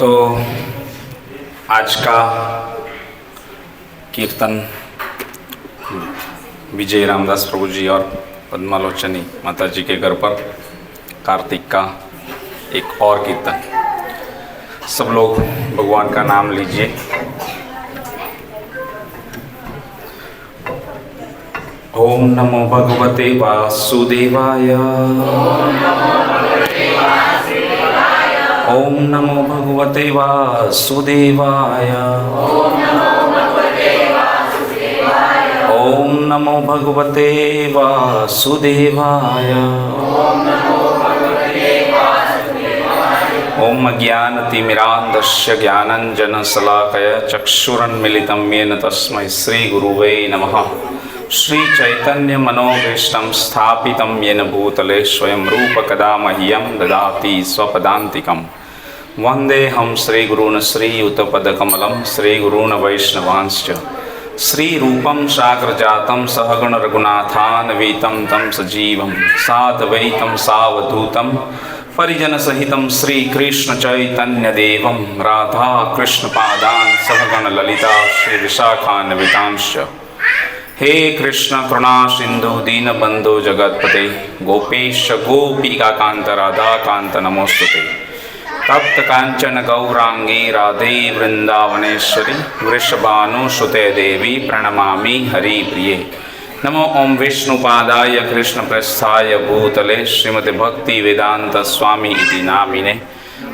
तो आज का कीर्तन विजय रामदास प्रभु जी और पद्मालोचनी माता जी के घर पर कार्तिक का एक और कीर्तन। सब लोग भगवान का नाम लीजिए। ओम नमो भगवते वासुदेवाय। ओम नमो भगवते वासुदेवाय। ओम नमो भगवते वासुदेवाय। ओम ज्ञानतिमिरान्धस्य ज्ञानञ्जनशलाकया चक्षुरुन्मीलितं येन तस्मै श्रीगुरुवे नमः। श्रीचैतन्य मनोभीष्टं स्थापितं येन भूतले स्वयं रूप कदा मह्यं ददाति स्वपदान्तिकम्। वन्देऽहं श्रीगुरून् श्रीयुतपदकमलं श्रीगुरून् वैष्णवांश्च। श्रीरूपं साग्रजातं सहगण रघुनाथान्वितं तं सजीवं साद्वैतं सावधूतं परिजनसहितं श्रीकृष्ण चैतन्यदेवं राधा कृष्णपादान् सहगण ललिता श्रीविशाखान्वितांश्च। हे कृष्ण करुणा सिंधु दीनबंधु जगतपते गोपेश गोपिकाकांत राधाकांत नमोस्तुते। तप्त कांचन गौरांगी राधे वृंदावनेश्वरी वृषभानुसुते देवी प्रणमामि हरिप्रिये। नमो ओं विष्णुपादाय कृष्णप्रस्थाय भूतले श्रीमते भक्ति वेदांत स्वामी इति नामिने।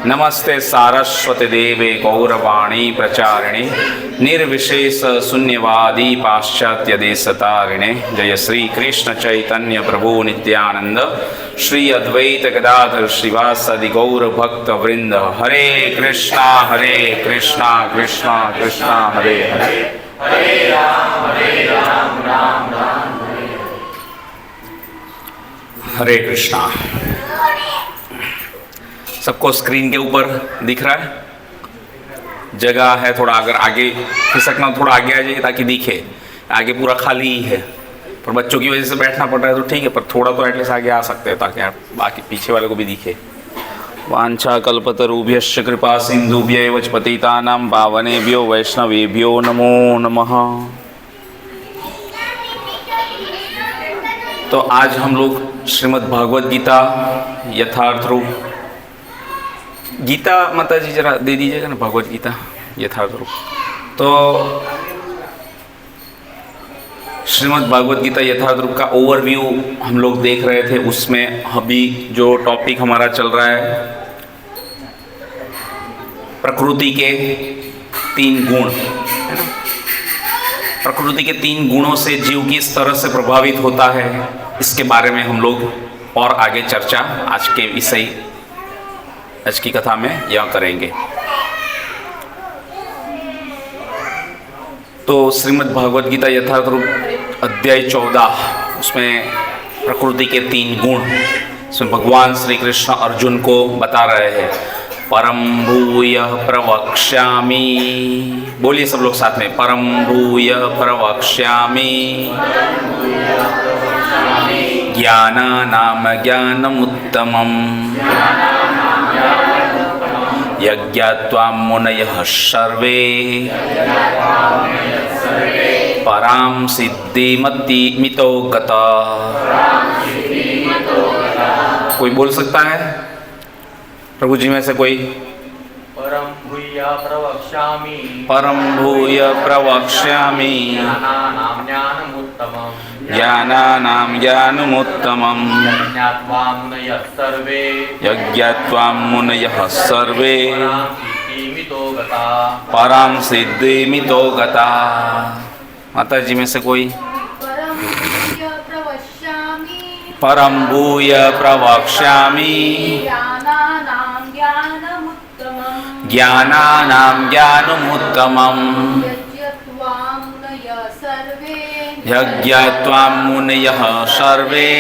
नमस्ते सारस्वती देवे गौरवाणी प्रचारिणे निर्विशेष शून्यवादी पाश्चात्य देशतारिणे। जय श्री कृष्ण चैतन्य प्रभु नित्यानंद श्री अद्वैत गदाधर श्रीवासादि गौर भक्त वृंद। हरे कृष्णा कृष्णा कृष्णा हरे हरे, हरे राम राम राम हरे कृष्णा। सबको स्क्रीन के ऊपर दिख रहा है? जगह है थोड़ा, अगर आगे खिसकना थोड़ा आगे आ जाइए ताकि दिखे। आगे पूरा खाली ही है, पर बच्चों की वजह से बैठना पड़ रहा है तो ठीक है, पर थोड़ा तो एटलीस्ट आगे आ सकते हैं ताकि बाकी पीछे वाले को भी दिखे। वांछा कल्पतरुभ्यश्च कृपा सिंधुभ्यैव च पतितानां पावनेभ्यो वैष्णवेभ्यो नमो नमः। तो आज हम लोग श्रीमद् भागवत गीता यथार्थ रूप, गीता माता जी जरा दे दीजिएगा ना, भगवत गीता यथार्थ रूप। तो श्रीमद् भागवत गीता यथार्थ रूप का ओवरव्यू हम लोग देख रहे थे। उसमें अभी जो टॉपिक हमारा चल रहा है, प्रकृति के 3 गुण है ना। प्रकृति के 3 गुणों से जीव किस तरह से प्रभावित होता है, इसके बारे में हम लोग और आगे चर्चा आज के विषय आज की कथा में यह करेंगे। तो श्रीमद् भागवत गीता यथार्थ रूप अध्याय 14, उसमें प्रकृति के 3 गुण, उसमें भगवान श्री कृष्ण अर्जुन को बता रहे हैं। परम भूय प्रवक्ष्यामि, बोलिए सब लोग साथ में, परम भूय प्रवक्ष्यामि ज्ञानानां ज्ञानमुत्तमम् यज्ञात्वा मुनयः सर्वे परां सिद्धिमितो गता। कोई बोल सकता है प्रभु जी में से कोई? परम भूय प्रवक्ष्यामि, परम भूय प्रवक्ष्यामि ज्ञानानां ज्ञानमुत्तमम् यज्ञात्वा मुनयः सर्वे परां सिद्धिमितो गता। माता जी में से कोई? परम भूय प्रवक्ष्यामि ज्ञानानां ज्ञानमुत्तमम् यज्ञात्वा मुनयः सर्वे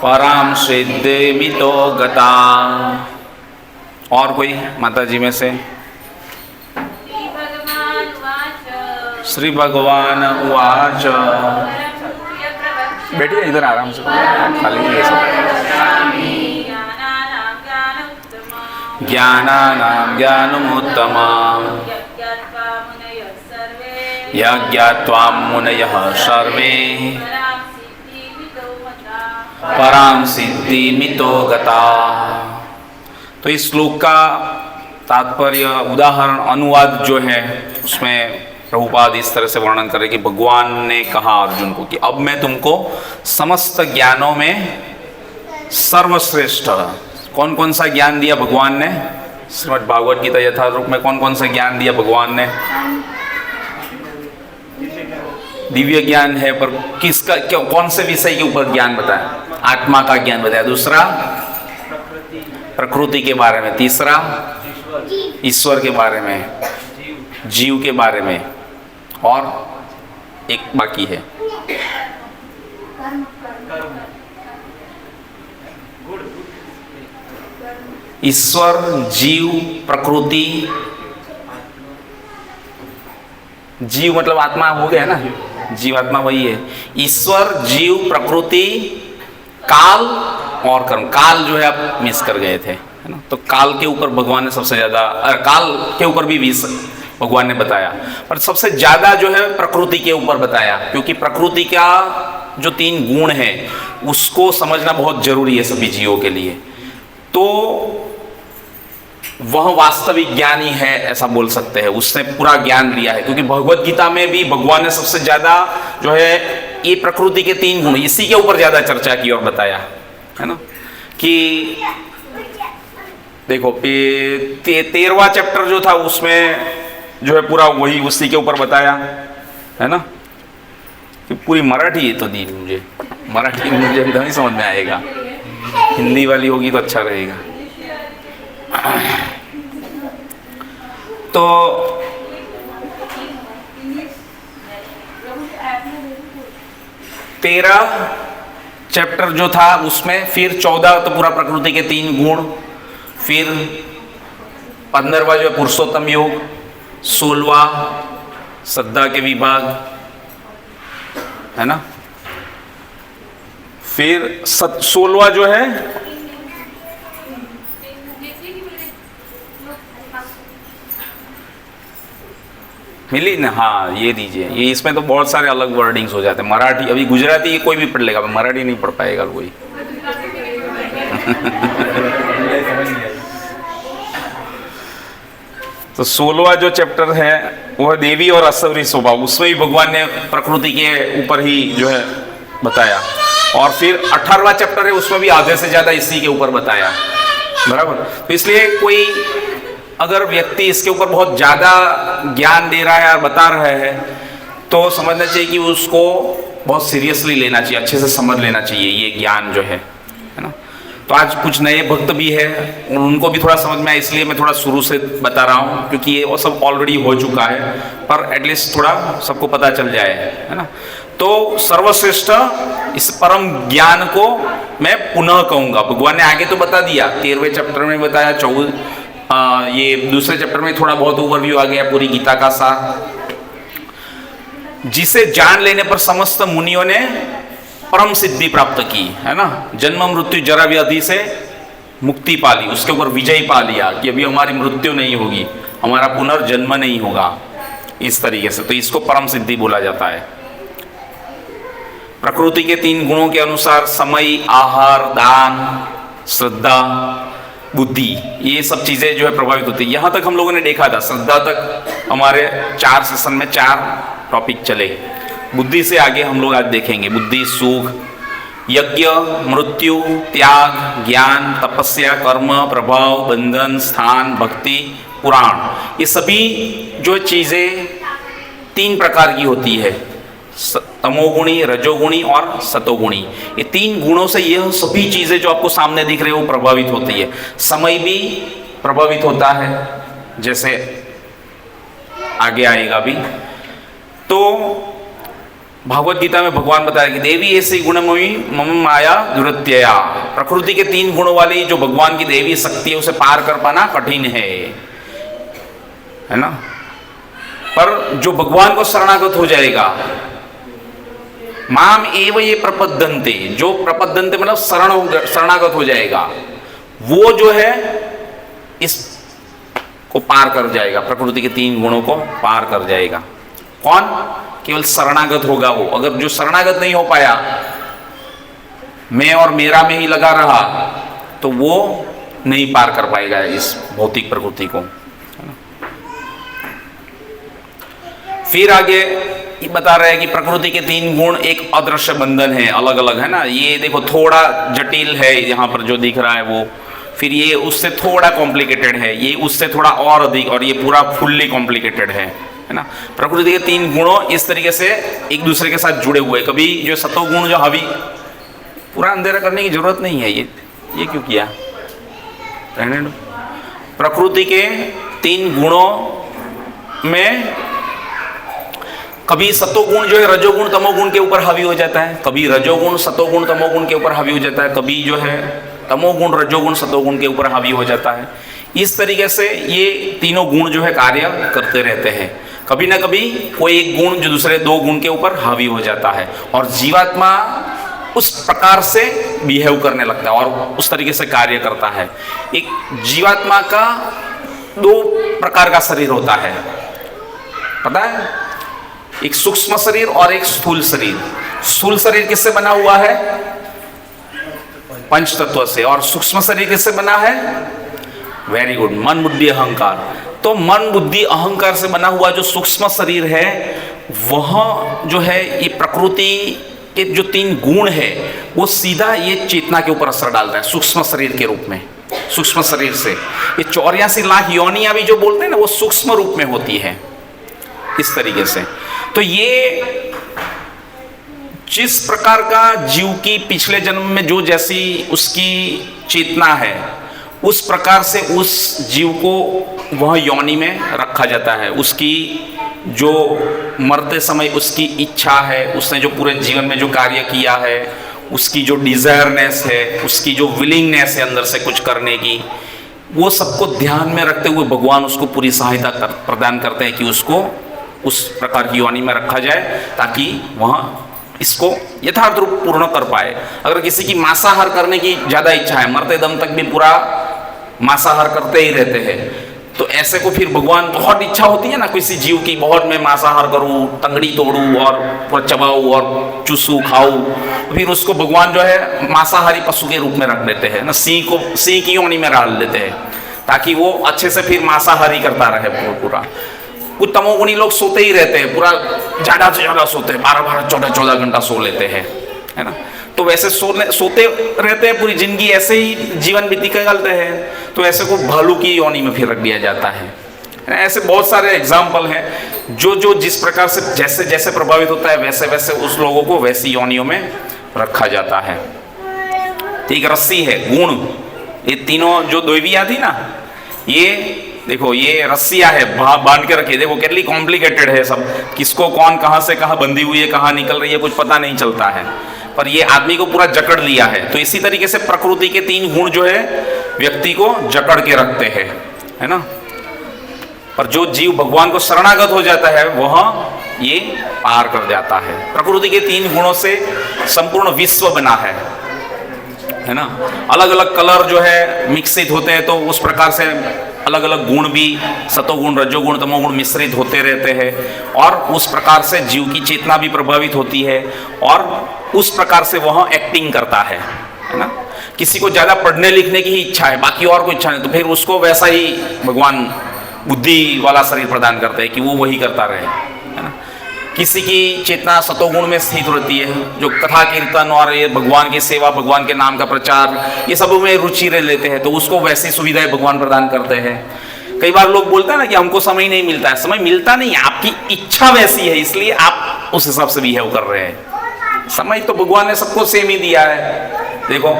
परां सिद्धिमितो गता। और कोई माता जी में से? श्री भगवान उवाच। बैठिए इधर आराम से, खाली नहीं है सब। ज्ञानानां ज्ञानमुत्तमम् यज्ञात्वा मुनयः सर्वे परां सिद्धिमितो गता। तो इस श्लोक का तात्पर्य, उदाहरण, अनुवाद जो है उसमें प्रभुपाद इस तरह से वर्णन करें कि भगवान ने कहा अर्जुन को कि अब मैं तुमको समस्त ज्ञानों में सर्वश्रेष्ठ, कौन कौन सा ज्ञान दिया भगवान ने? श्रीमद् भागवत गीता यथार्थ रूप में कौन कौन सा ज्ञान दिया भगवान ने? दिव्य ज्ञान है, पर किसका क्यों, कौन से विषय के ऊपर ज्ञान बताया? आत्मा का ज्ञान बताया। दूसरा प्रकृति के बारे में, तीसरा ईश्वर के बारे में, जीव के बारे में, और एक बाकी है ईश्वर, जीव, प्रकृति। जीव मतलब आत्मा हो गया ना, जीवात्मा वही है। ईश्वर, जीव, प्रकृति, काल और कर्म। काल जो है आप मिस कर गए थे, है ना? तो काल के ऊपर भगवान ने सबसे ज्यादा, काल के ऊपर भी 20 भगवान ने बताया, पर सबसे ज्यादा जो है प्रकृति के ऊपर बताया, क्योंकि प्रकृति का जो 3 गुण है उसको समझना बहुत जरूरी है सभी जीवों के लिए। तो वह वास्तविक ज्ञानी है ऐसा बोल सकते हैं, उसने पूरा ज्ञान लिया है, क्योंकि भगवत गीता में भी भगवान ने सबसे ज्यादा जो है ये प्रकृति के 3 गुण, इसी के ऊपर ज्यादा चर्चा की और बताया, है ना? कि देखो 13वां चैप्टर जो था उसमें जो है पूरा वही उसी के ऊपर बताया, है ना? कि पूरी मराठी तो दी मुझे, मराठी में मुझे नहीं समझ में आएगा, हिंदी वाली होगी तो अच्छा रहेगा। तो तेरह चैप्टर जो था उसमें फिर 14 तो पूरा प्रकृति के 3 गुण, फिर 15वां जो है पुरुषोत्तम योग, 16वां श्रद्धा के विभाग, है ना? फिर 16वां जो है मिली ना, हाँ ये दीजिए। ये इसमें तो बहुत सारे अलग वर्डिंग्स हो जाते हैं। मराठी, अभी गुजराती कोई भी पढ़ लेगा, मराठी नहीं पढ़ पाएगा कोई। तो 16वां जो चैप्टर है वह देवी और असुरी स्वभाव, उसमें भी भगवान ने प्रकृति के ऊपर ही जो है बताया। और फिर 18वां चैप्टर है उसमें भी आधे से ज्यादा इसी के ऊपर बताया, बराबर। तो इसलिए कोई अगर व्यक्ति इसके ऊपर बहुत ज़्यादा ज्ञान दे रहा है और बता रहा है तो समझना चाहिए कि उसको बहुत सीरियसली लेना चाहिए, अच्छे से समझ लेना चाहिए ये ज्ञान जो है ना। तो आज कुछ नए भक्त भी है, उनको भी थोड़ा समझ में आया, इसलिए मैं थोड़ा शुरू से बता रहा हूँ, क्योंकि ये वो सब ऑलरेडी हो चुका है, पर एटलीस्ट थोड़ा सबको पता चल जाए, है ना। तो सर्वश्रेष्ठ इस परम ज्ञान को मैं पुनः कहूँगा। भगवान ने आगे तो बता दिया, 13वें चैप्टर में बताया, ये दूसरे चैप्टर में थोड़ा बहुत ओवरव्यू आ गया पूरी गीता का सार, जिसे जान लेने पर समस्त मुनियों ने परम सिद्धि प्राप्त की, है ना। जन्म मृत्यु जरा व्याधि से मुक्ति पा ली, उसके ऊपर विजय पा लिया कि अभी हमारी मृत्यु नहीं होगी, हमारा पुनर्जन्म नहीं होगा, इस तरीके से। तो इसको परम सिद्धि बोला जाता है। प्रकृति के 3 गुणों के अनुसार समय, आहार, दान, श्रद्धा, बुद्धि, ये सब चीजें जो है प्रभावित होती है। यहाँ तक हम लोगों ने देखा था, श्रद्धा तक हमारे 4 सेशन में 4 टॉपिक चले। बुद्धि से आगे हम लोग आज देखेंगे बुद्धि, सुख, यज्ञ, मृत्यु, त्याग, ज्ञान, तपस्या, कर्म, प्रभाव, बंधन, स्थान, भक्ति, पुराण। ये सभी जो चीजें 3 प्रकार की होती है, तमोगुणी, रजोगुणी और सतोगुणी। ये 3 गुणों से यह सभी चीजें जो आपको सामने दिख रही है वो प्रभावित होती है। समय भी प्रभावित होता है, जैसे आगे आएगा भी। तो भागवत गीता में भगवान बताया कि देवी ऐसी गुणमयी मम माया दुरत्यया, प्रकृति के 3 गुणों वाली जो भगवान की देवी शक्ति है उसे पार कर पाना कठिन है ना। पर जो भगवान को शरणागत हो जाएगा, माम एव ये प्रपद्यन्ते, जो प्रपद्यन्ते मतलब शरणागत हो जाएगा, वो जो है इस को पार कर जाएगा, प्रकृति के 3 गुणों को पार कर जाएगा। कौन? केवल शरणागत होगा वो। अगर जो शरणागत नहीं हो पाया, मैं और मेरा में ही लगा रहा, तो वो नहीं पार कर पाएगा इस भौतिक प्रकृति को। फिर आगे ये बता रहे हैं कि प्रकृति के 3 गुण एक अदृश्य बंधन है, अलग अलग है ना। ये देखो थोड़ा जटिल है यहाँ पर जो दिख रहा है वो, फिर ये उससे थोड़ा कॉम्प्लिकेटेड है, ये उससे थोड़ा और अधिक, और ये पूरा फुल्ली कॉम्प्लिकेटेड है ना। प्रकृति के 3 गुणों इस तरीके से एक दूसरे के साथ जुड़े हुए। कभी जो सतोगुण जो हावी, पूरा अंधेरा करने की जरूरत नहीं है, ये क्यों किया, रहने दो। प्रकृति के 3 गुणों में कभी सतोगुण जो है रजोगुण तमोगुण के ऊपर हावी हो जाता है, कभी रजोगुण सतोगुण तमोगुण के ऊपर हावी हो जाता है, कभी जो है तमोगुण रजोगुण सतोगुण के ऊपर हावी हो जाता है। इस तरीके से ये तीनों गुण जो है कार्य करते रहते हैं। कभी ना कभी कोई एक गुण जो दूसरे 2 गुण के ऊपर हावी हो जाता है, और जीवात्मा उस प्रकार से बिहेव करने लगता है और उस तरीके से कार्य करता है। एक जीवात्मा का 2 प्रकार का शरीर होता है, पता है? एक सूक्ष्म शरीर और एक स्थूल शरीर। स्थूल शरीर किससे बना हुआ है? पंच तत्व से। और सूक्ष्म शरीर किससे बना है? वेरी गुड, मन बुद्धि अहंकार। तो मन बुद्धि अहंकार से बना हुआ जो सूक्ष्म शरीर है, वह जो है ये प्रकृति के जो 3 गुण है वो सीधा ये चेतना के ऊपर असर डालता है सूक्ष्म शरीर के रूप में। सूक्ष्म शरीर से ये 84 लाख योनियां भी जो बोलते हैं ना, वो सूक्ष्म रूप में होती है इस तरीके से। तो ये जिस प्रकार का जीव की पिछले जन्म में जो जैसी उसकी चेतना है, उस प्रकार से उस जीव को वह योनि में रखा जाता है। उसकी जो मरते समय उसकी इच्छा है, उसने जो पूरे जीवन में जो कार्य किया है, उसकी जो डिजायरनेस है, उसकी जो विलिंगनेस है अंदर से कुछ करने की, वो सबको ध्यान में रखते हुए भगवान उसको पूरी सहायता प्रदान करते हैं कि उसको उस प्रकार की योनि में रखा जाए, ताकि वह इसको यथार्थ रूप पूर्ण कर पाए। अगर किसी की मांसाहार करने की ज़्यादा इच्छा है, मरते दम तक भी पूरा मांसाहार करते ही रहते हैं, तो ऐसे को फिर भगवान, बहुत इच्छा होती है ना किसी जीव की, बहुत मैं मांसाहार करूं, तंगड़ी तोड़ूं और पूरा चबाऊं और चूसूं खाऊं, फिर उसको भगवान जो है मांसाहारी पशु के रूप में रख देते हैं ना, सिंह की योनि में डाल देते हैं, ताकि वो अच्छे से फिर मांसाहारी करता रहे पूरा। कुछ तमोगुणी लोग सोते ही रहते हैं, पूरा ज़्यादा से ज़्यादा सोते हैं, 12-12, 14-14 घंटा सो लेते हैं, है ना। तो वैसे सोते रहते हैं पूरी जिंदगी, ऐसे ही जीवन बीती निकालते हैं, तो ऐसे को भालू की योनि में फिर रख दिया जाता है। ऐसे बहुत सारे एग्जाम्पल हैं, जो जिस प्रकार से जैसे जैसे प्रभावित होता है, वैसे वैसे उस लोगों को वैसी योनियों में रखा जाता है। ठीक, रस्सी है, गुण, ये तीनों जो दैविया थी ना, ये देखो ये रस्सियाँ है, बांध के रखी है। देखो कितनी कॉम्प्लिकेटेड है सब, किसको कौन कहाँ से कहाँ बंधी हुई है, कहाँ निकल रही है, कुछ पता नहीं चलता है, पर ये आदमी को पूरा जकड़ लिया है। तो इसी तरीके से प्रकृति के 3 गुण जो है व्यक्ति को जकड़ के रखते हैं, है ना। पर जो जीव भगवान को शरणागत हो जाता है, वह ये पार कर जाता है। प्रकृति के 3 गुणों से संपूर्ण विश्व बना है ना। अलग अलग कलर जो है मिश्रित होते हैं, तो उस प्रकार से अलग अलग गुण भी, सतोगुण रजोगुण तमोगुण मिश्रित होते रहते हैं, और उस प्रकार से जीव की चेतना भी प्रभावित होती है, और उस प्रकार से वह एक्टिंग करता है ना। किसी को ज़्यादा पढ़ने लिखने की ही इच्छा है, बाकी और कोई इच्छा नहीं, तो फिर उसको वैसा ही भगवान बुद्धि वाला शरीर प्रदान करते हैं कि वो वही करता रहे, है ना। किसी की चेतना सतोगुण में स्थित रहती है, जो कथा कीर्तन और ये भगवान की सेवा, भगवान के नाम का प्रचार, ये सब में रुचि रह लेते हैं, तो उसको वैसी सुविधाएं भगवान प्रदान करते हैं। कई बार लोग बोलते हैं ना कि हमको समय नहीं मिलता है, समय मिलता नहीं, आपकी इच्छा वैसी है, इसलिए आप उस हिसाब से बिहेव कर रहे हैं। समय तो भगवान ने सबको सेम ही दिया है। देखो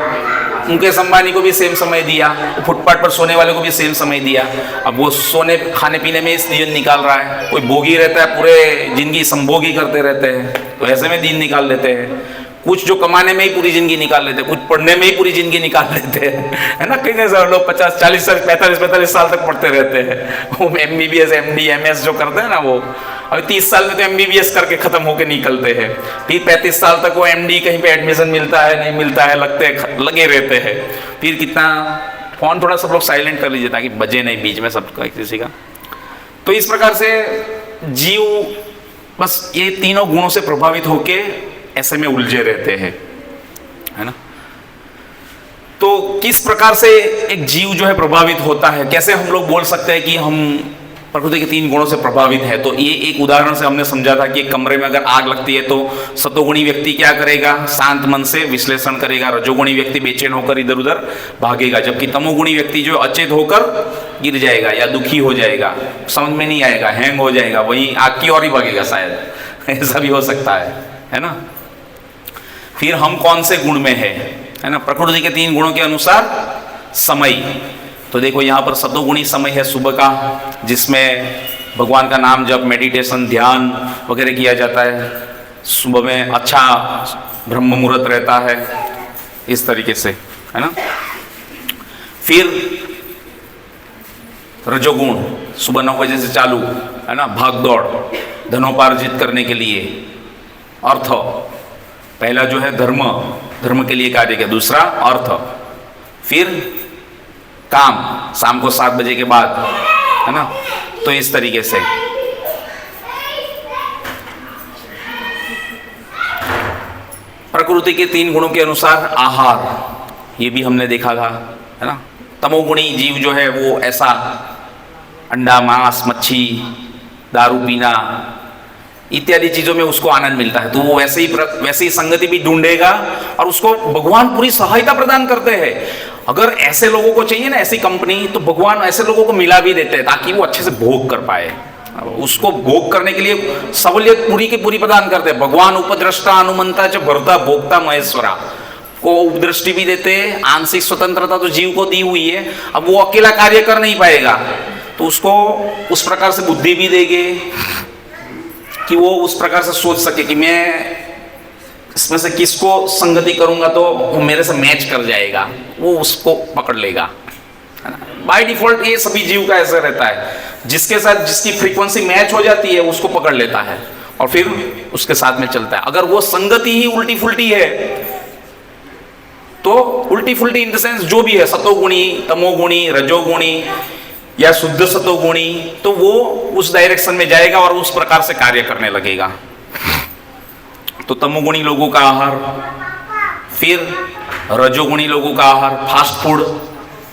मुकेश अंबानी को भी सेम समय दिया, फुटपाथ पर सोने वाले को भी सेम समय दिया। अब वो सोने खाने पीने में इस दिन निकाल रहा है, कोई भोगी रहता है, पूरे जिंदगी संभोगी करते रहते हैं, तो ऐसे में दिन निकाल लेते हैं। कुछ जो कमाने में ही पूरी जिंदगी निकाल लेते हैं, कुछ पढ़ने में ही पूरी जिंदगी निकाल लेते हैं, है ना। कितने सारे लोग 50-40 साल 45-45 साल तक पढ़ते रहते हैं। वो MBBS MD MS जो करते हैं ना, वो अभी 30 साल में तो MBBS करके खत्म होके निकलते हैं। फिर 35 साल तक वो MD कहीं पे एडमिशन मिलता है नहीं मिलता है, लगे रहते हैं। फिर कितना फ़ोन थोड़ा सब लोग साइलेंट कर लीजिए ताकि बजे नहीं बीच में सबका किसी का। तो इस प्रकार से जीव बस ये तीनों गुणों से प्रभावित होके ऐसे में उलझे रहते हैं, है ना। तो किस प्रकार से एक जीव जो है प्रभावित होता है, कैसे हम लोग बोल सकते हैं कि हम प्रकृति के तीन गुणों से प्रभावित है। तो ये एक उदाहरण से हमने समझा था कि एक कमरे में अगर आग लगती है तो सतोगुणी व्यक्ति क्या करेगा, शांत मन से विश्लेषण करेगा, रजोगुणी व्यक्ति बेचैन होकर इधर उधर भागेगा, जबकि तमोगुणी व्यक्ति जो अचेत होकर गिर जाएगा या दुखी हो जाएगा, समझ में नहीं आएगा, हैंग हो जाएगा, वही आग की ओर ही भागेगा शायद, ऐसा भी हो सकता है ना। फिर हम कौन से गुण में है ना, प्रकृति के तीन गुणों के अनुसार समय। तो देखो यहाँ पर सतोगुणी समय है सुबह का, जिसमें भगवान का नाम जब मेडिटेशन ध्यान वगैरह किया जाता है, सुबह में अच्छा ब्रह्म मुहूर्त रहता है, इस तरीके से, है ना। फिर रजोगुण सुबह 9 बजे से चालू, है ना, भाग दौड़ धनोपार्जित करने के लिए। अर्थ पहला जो है धर्म, धर्म के लिए कार्य किया, दूसरा अर्थ, फिर काम शाम को 7 बजे के बाद, है ना। तो इस तरीके से प्रकृति के तीन गुणों के अनुसार आहार, ये भी हमने देखा था, है ना। तमोगुणी जीव जो है वो ऐसा अंडा मांस मच्छी दारू पीना इत्यादि चीज़ों में उसको आनंद मिलता है, तो वो वैसे ही संगति भी ढूंढेगा और उसको भगवान पूरी सहायता प्रदान करते हैं। अगर ऐसे लोगों को चाहिए ना ऐसी कंपनी, तो भगवान ऐसे लोगों को मिला भी देते हैं ताकि वो अच्छे से भोग कर पाए। उसको भोग करने के लिए सहूलियत पूरी की पूरी प्रदान करते हैं। भगवान उपद्रष्टा अनुमंता च भरता भोक्ता महेश्वरा को उपदृष्टि भी देते हैं, आंशिक स्वतंत्रता तो जीव को दी हुई है। अब वो अकेला कार्य कर नहीं पाएगा तो उसको उस प्रकार से बुद्धि भी देंगे कि वो उस प्रकार से सोच सके कि मैं इसमें से किसको संगति करूंगा तो वो मेरे से मैच कर जाएगा, वो उसको पकड़ लेगा, है ना। बाय डिफॉल्ट ये सभी जीव का ऐसा रहता है, जिसके साथ जिसकी फ्रीक्वेंसी मैच हो जाती है उसको पकड़ लेता है और फिर उसके साथ में चलता है। अगर वो संगति ही उल्टी फुल्टी है तो उल्टी फुल्टी इन द सेंस जो भी है, सतोगुणी तमोगुणी रजोगुणी या शुद्ध सतोगुणी, तो वो उस डायरेक्शन में जाएगा और उस प्रकार से कार्य करने लगेगा। तो तमोगुणी लोगों का आहार, फिर रजोगुणी लोगों का आहार फास्ट फूड,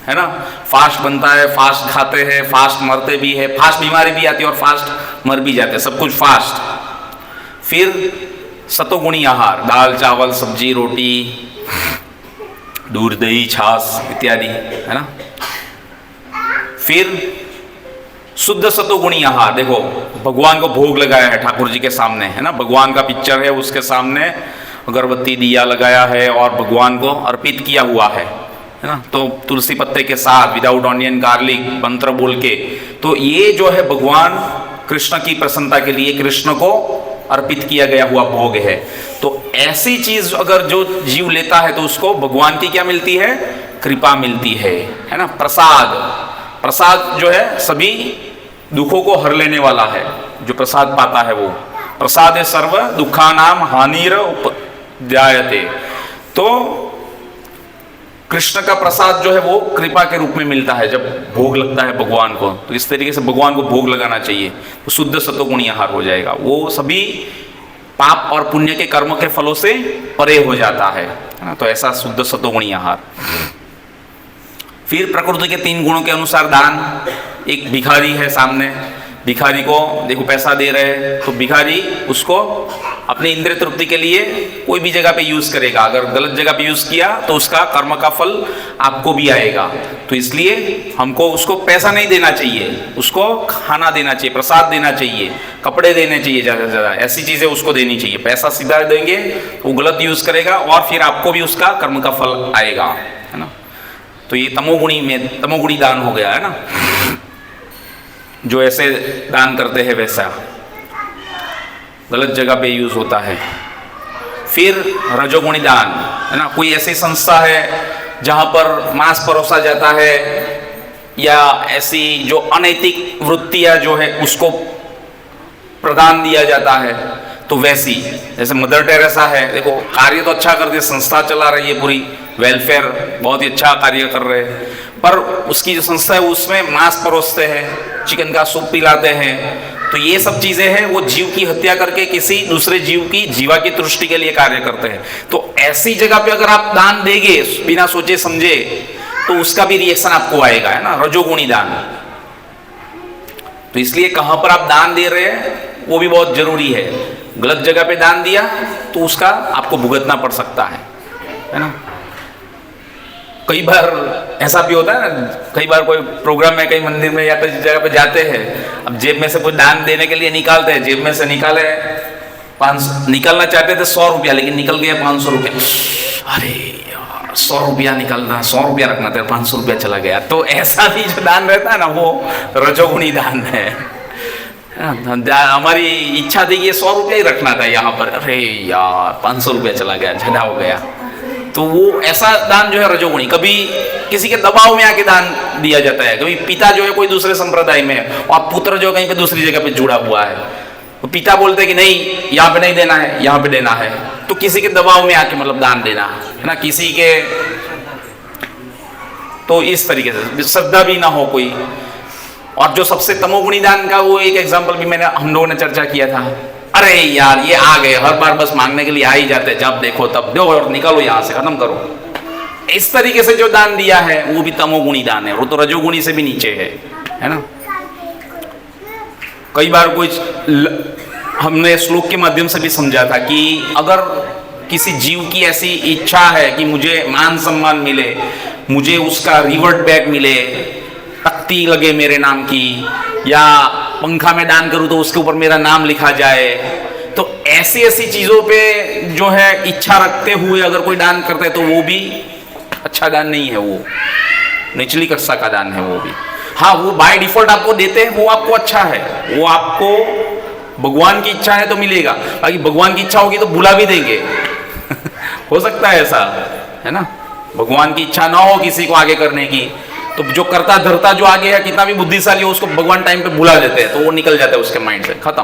है ना। फास्ट बनता है, फास्ट खाते हैं, फास्ट मरते भी है, फास्ट बीमारी भी आती है और फास्ट मर भी जाते हैं, सब कुछ फास्ट। फिर सतोगुणी आहार दाल चावल सब्जी रोटी दूध दही छाछ इत्यादि, है ना। फिर शुद्ध सतोगुणी आहार, देखो भगवान को भोग लगाया है ठाकुर जी के सामने, है ना। भगवान का पिक्चर है, उसके सामने अगरबत्ती दिया लगाया है और भगवान को अर्पित किया हुआ है ना। तो तुलसी पत्ते के साथ विदाउट ऑनियन गार्लिक मंत्र बोल के, तो ये जो है भगवान कृष्ण की प्रसन्नता के लिए कृष्ण को अर्पित किया गया हुआ भोग है। तो ऐसी चीज अगर जो जीव लेता है तो उसको भगवान की क्या मिलती है, कृपा मिलती है ना। प्रसाद, प्रसाद जो है सभी दुखों को हर लेने वाला है, जो प्रसाद पाता है वो प्रसाद सर्व दुखानाम हानिर उपजायते। तो कृष्ण का प्रसाद जो है वो कृपा के रूप में मिलता है जब भोग लगता है भगवान को। तो इस तरीके से भगवान को भोग लगाना चाहिए, तो शुद्ध सतोगुणी आहार हो जाएगा। वो सभी पाप और पुण्य के कर्म के फलों से परे हो जाता है ना। तो ऐसा शुद्ध सतोगुणी आहार। फिर प्रकृति के तीन गुणों के अनुसार दान। एक भिखारी है सामने, भिखारी को देखो पैसा दे रहे हैं, तो भिखारी उसको अपनी इंद्रिय तृप्ति के लिए कोई भी जगह पे यूज करेगा। अगर गलत जगह पे यूज किया तो उसका कर्म का फल आपको भी आएगा। तो इसलिए हमको उसको पैसा नहीं देना चाहिए, उसको खाना देना चाहिए, प्रसाद देना चाहिए, कपड़े देने चाहिए, ज़्यादा से ज़्यादा ऐसी चीज़ें उसको देनी चाहिए। पैसा सीधा देंगे तो वो गलत यूज करेगा और फिर आपको भी उसका कर्म का फल आएगा, है ना। तो ये तमोगुणी में तमोगुणी दान हो गया, है ना। जो ऐसे दान करते हैं वैसा गलत जगह पे यूज होता है। फिर रजोगुणी दान, है ना। कोई ऐसी संस्था है जहाँ पर मांस परोसा जाता है या ऐसी जो अनैतिक वृत्तियाँ जो है उसको प्रदान दिया जाता है, तो वैसी जैसे मदर टेरेसा है, देखो कार्य तो अच्छा करती है, संस्था चला रही है पूरी, वेलफेयर बहुत ही अच्छा कार्य कर रहे हैं, पर उसकी जो संस्था है उसमें मांस परोसते हैं, चिकन का सूप पिलाते हैं। तो ये सब चीजें हैं, वो जीव की हत्या करके किसी दूसरे जीव की जीवा की तुष्टि के लिए कार्य करते हैं। तो ऐसी जगह पे अगर आप दान देंगे बिना सोचे समझे तो उसका भी रिएक्शन आपको आएगा, है ना, रजोगुणी दान। तो इसलिए कहां पर आप दान दे रहे हैं वो भी बहुत जरूरी है। गलत जगह पे दान दिया तो उसका आपको भुगतना पड़ सकता है ना। कई बार ऐसा भी होता है ना, कई बार कोई प्रोग्राम में कहीं मंदिर में या किसी जगह पे जाते हैं, अब जेब में से कुछ दान देने के लिए निकालते हैं, जेब में से निकाले 500, निकालना चाहते थे 100 रुपया, लेकिन निकल गया 500 रुपया। अरे यार 100 रुपया निकालना, 100 रुपया रखना था, 500 रुपया चला गया। तो ऐसा भी जो दान रहता है ना वो रजोगुणी दान है। हमारी इच्छा थी कि 100 रुपया ही रखना था यहाँ पर, अरे यार 500 रुपया चला गया, झगड़ा हो गया। तो वो ऐसा दान जो है रजोगुणी। कभी किसी के दबाव में आके दान दिया जाता है, कभी पिता जो है कोई दूसरे संप्रदाय में है और पुत्र जो कहीं पे दूसरी जगह पे जुड़ा हुआ है, तो पिता बोलते हैं कि नहीं यहाँ पे नहीं देना है, यहाँ पे देना है। तो किसी के दबाव में आके मतलब दान देना है ना, किसी के, तो इस तरीके से श्रद्धा भी ना हो कोई। और जो सबसे तमोगुणी दान का वो एक एग्जाम्पल भी हम लोगों ने चर्चा किया था। अरे यार ये आ गए, हर बार बस मांगने के लिए आ ही जाते, जब देखो तब दो और निकालो यहाँ से, खत्म करो। इस तरीके से जो दान दिया है वो भी तमोगुणी दान है, वो तो रजोगुणी से भी नीचे है ना। कई बार कुछ हमने श्लोक के माध्यम से भी समझा था कि अगर किसी जीव की ऐसी इच्छा है कि मुझे मान सम्मान मिले, मुझे उसका रिवर्ट बैक मिले, तख्ती लगे मेरे नाम की, या पंखा में दान करूं तो उसके ऊपर मेरा नाम लिखा जाए, तो ऐसी ऐसी चीजों पे जो है इच्छा रखते हुए अगर कोई दान करते तो वो भी अच्छा दान नहीं है, वो निचली कक्षा का दान है वो भी। हाँ वो बाय डिफॉल्ट आपको देते हैं, वो आपको अच्छा है, वो आपको भगवान की इच्छा है तो मिलेगा, बाकी भगवान की इच्छा होगी तो बुला भी देंगे हो सकता है ऐसा, है ना। भगवान की इच्छा ना हो किसी को आगे करने की, तो जो करता धरता जो आगे है कितना भी बुद्धिशाली हो उसको भगवान टाइम पे बुला देते हैं, तो वो निकल जाता है उसके माइंड से, खत्म,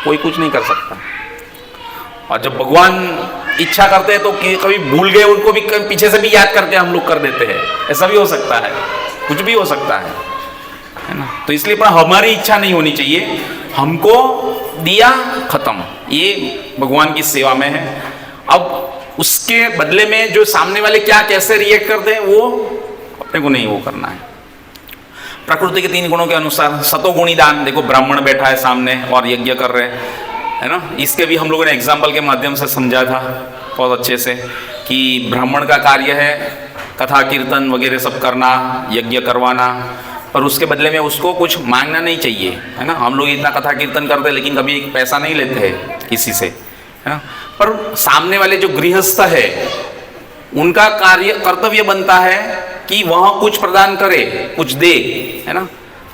कोई कुछ नहीं कर सकता। और जब भगवान इच्छा करते हैं तो कभी भूल गए उनको भी पीछे से भी याद करके हम लोग कर देते हैं, ऐसा भी हो सकता है, कुछ भी हो सकता है ना। तो इसलिए पर हमारी इच्छा नहीं होनी चाहिए, हमको दिया खत्म, ये भगवान की सेवा में है। अब उसके बदले में जो सामने वाले क्या कैसे रिएक्ट करते हैं वो अपने को नहीं वो करना है। प्रकृति के 3 गुणों के अनुसार सतोगुणी दान, देखो ब्राह्मण बैठा है सामने और यज्ञ कर रहे हैं, है ना। इसके भी हम लोगों ने एग्जाम्पल के माध्यम से समझा था बहुत अच्छे से कि ब्राह्मण का कार्य है कथा कीर्तन वगैरह सब करना, यज्ञ करवाना, पर उसके बदले में उसको कुछ मांगना नहीं चाहिए, है ना। हम लोग इतना कथा कीर्तन करते हैं लेकिन कभी पैसा नहीं लेते हैं किसी से, है ना। पर सामने वाले जो गृहस्थ है उनका कार्य कर्तव्य बनता है कि वह कुछ प्रदान करे, कुछ दे, है ना।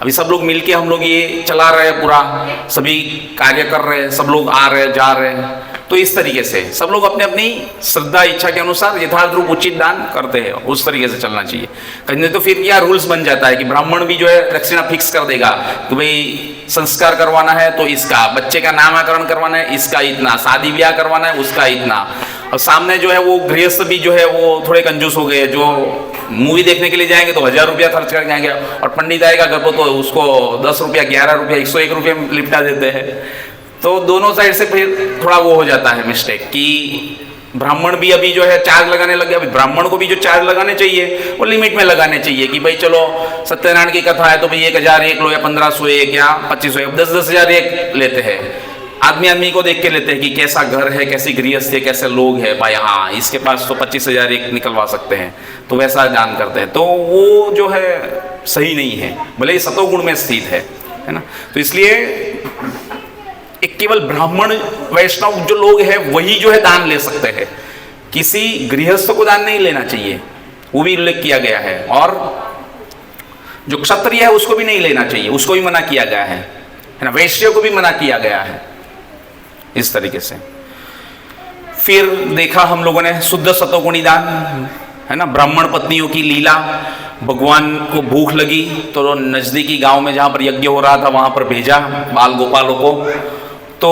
अभी सब लोग मिलके हम लोग ये चला रहे हैं, पूरा सभी कार्य कर रहे हैं, सब लोग आ रहे हैं जा रहे हैं, तो इस तरीके से सब लोग अपने अपनी श्रद्धा इच्छा के अनुसार यथार्थ रूप उचित दान करते हैं, उस तरीके से चलना चाहिए। नहीं तो फिर क्या रूल्स बन जाता है कि ब्राह्मण भी जो है दक्षिणा फिक्स कर देगा कि भाई संस्कार करवाना है तो इसका, बच्चे का नामकरण करवाना है इसका इतना, शादी ब्याह करवाना है उसका इतना। और सामने जो है वो गृहस्थ भी जो है वो थोड़े कंजूस हो गए, जो मूवी देखने के लिए जाएंगे तो 1000 रुपया खर्च कर जाएंगे, और पंडित आएगा घर को तो उसको 10 रुपया 11 रुपया 101 रुपये लिपटा देते हैं। तो दोनों साइड से फिर थोड़ा वो हो जाता है मिस्टेक कि ब्राह्मण भी अभी जो है चार्ज लगाने लगे। अभी ब्राह्मण को भी जो चार्ज लगाने चाहिए वो लिमिट में लगाने चाहिए कि भाई चलो सत्यनारायण की कथा है तो भाई 1000 एक लो या 1500 एक या 2500 एक, 10-10 हज़ार एक लेते हैं। आदमी को देख के लेते हैं कि कैसा घर है, कैसी गृहस्थ है, कैसे लोग है, भाई हाँ इसके पास तो 25,000 एक निकलवा सकते हैं, तो वैसा दान करते हैं। तो वो जो है सही नहीं है, भले ही सतोगुण में स्थित है ना। तो इसलिए एक केवल ब्राह्मण वैष्णव जो लोग हैं वही जो है दान ले सकते हैं, किसी गृहस्थ को दान नहीं लेना चाहिए, वो भी उल्लेख किया गया है। और जो क्षत्रिय है उसको भी नहीं लेना चाहिए, उसको भी मना किया गया है ना। वैश्य को भी मना किया गया है इस तरीके से। फिर देखा हम लोगों ने शुद्ध सतोगुणी दान, है ना। ब्राह्मण पत्नियों की लीला, भगवान को भूख लगी तो नजदीकी गांव में जहां पर यज्ञ हो रहा था वहां पर भेजा बाल गोपालों को, तो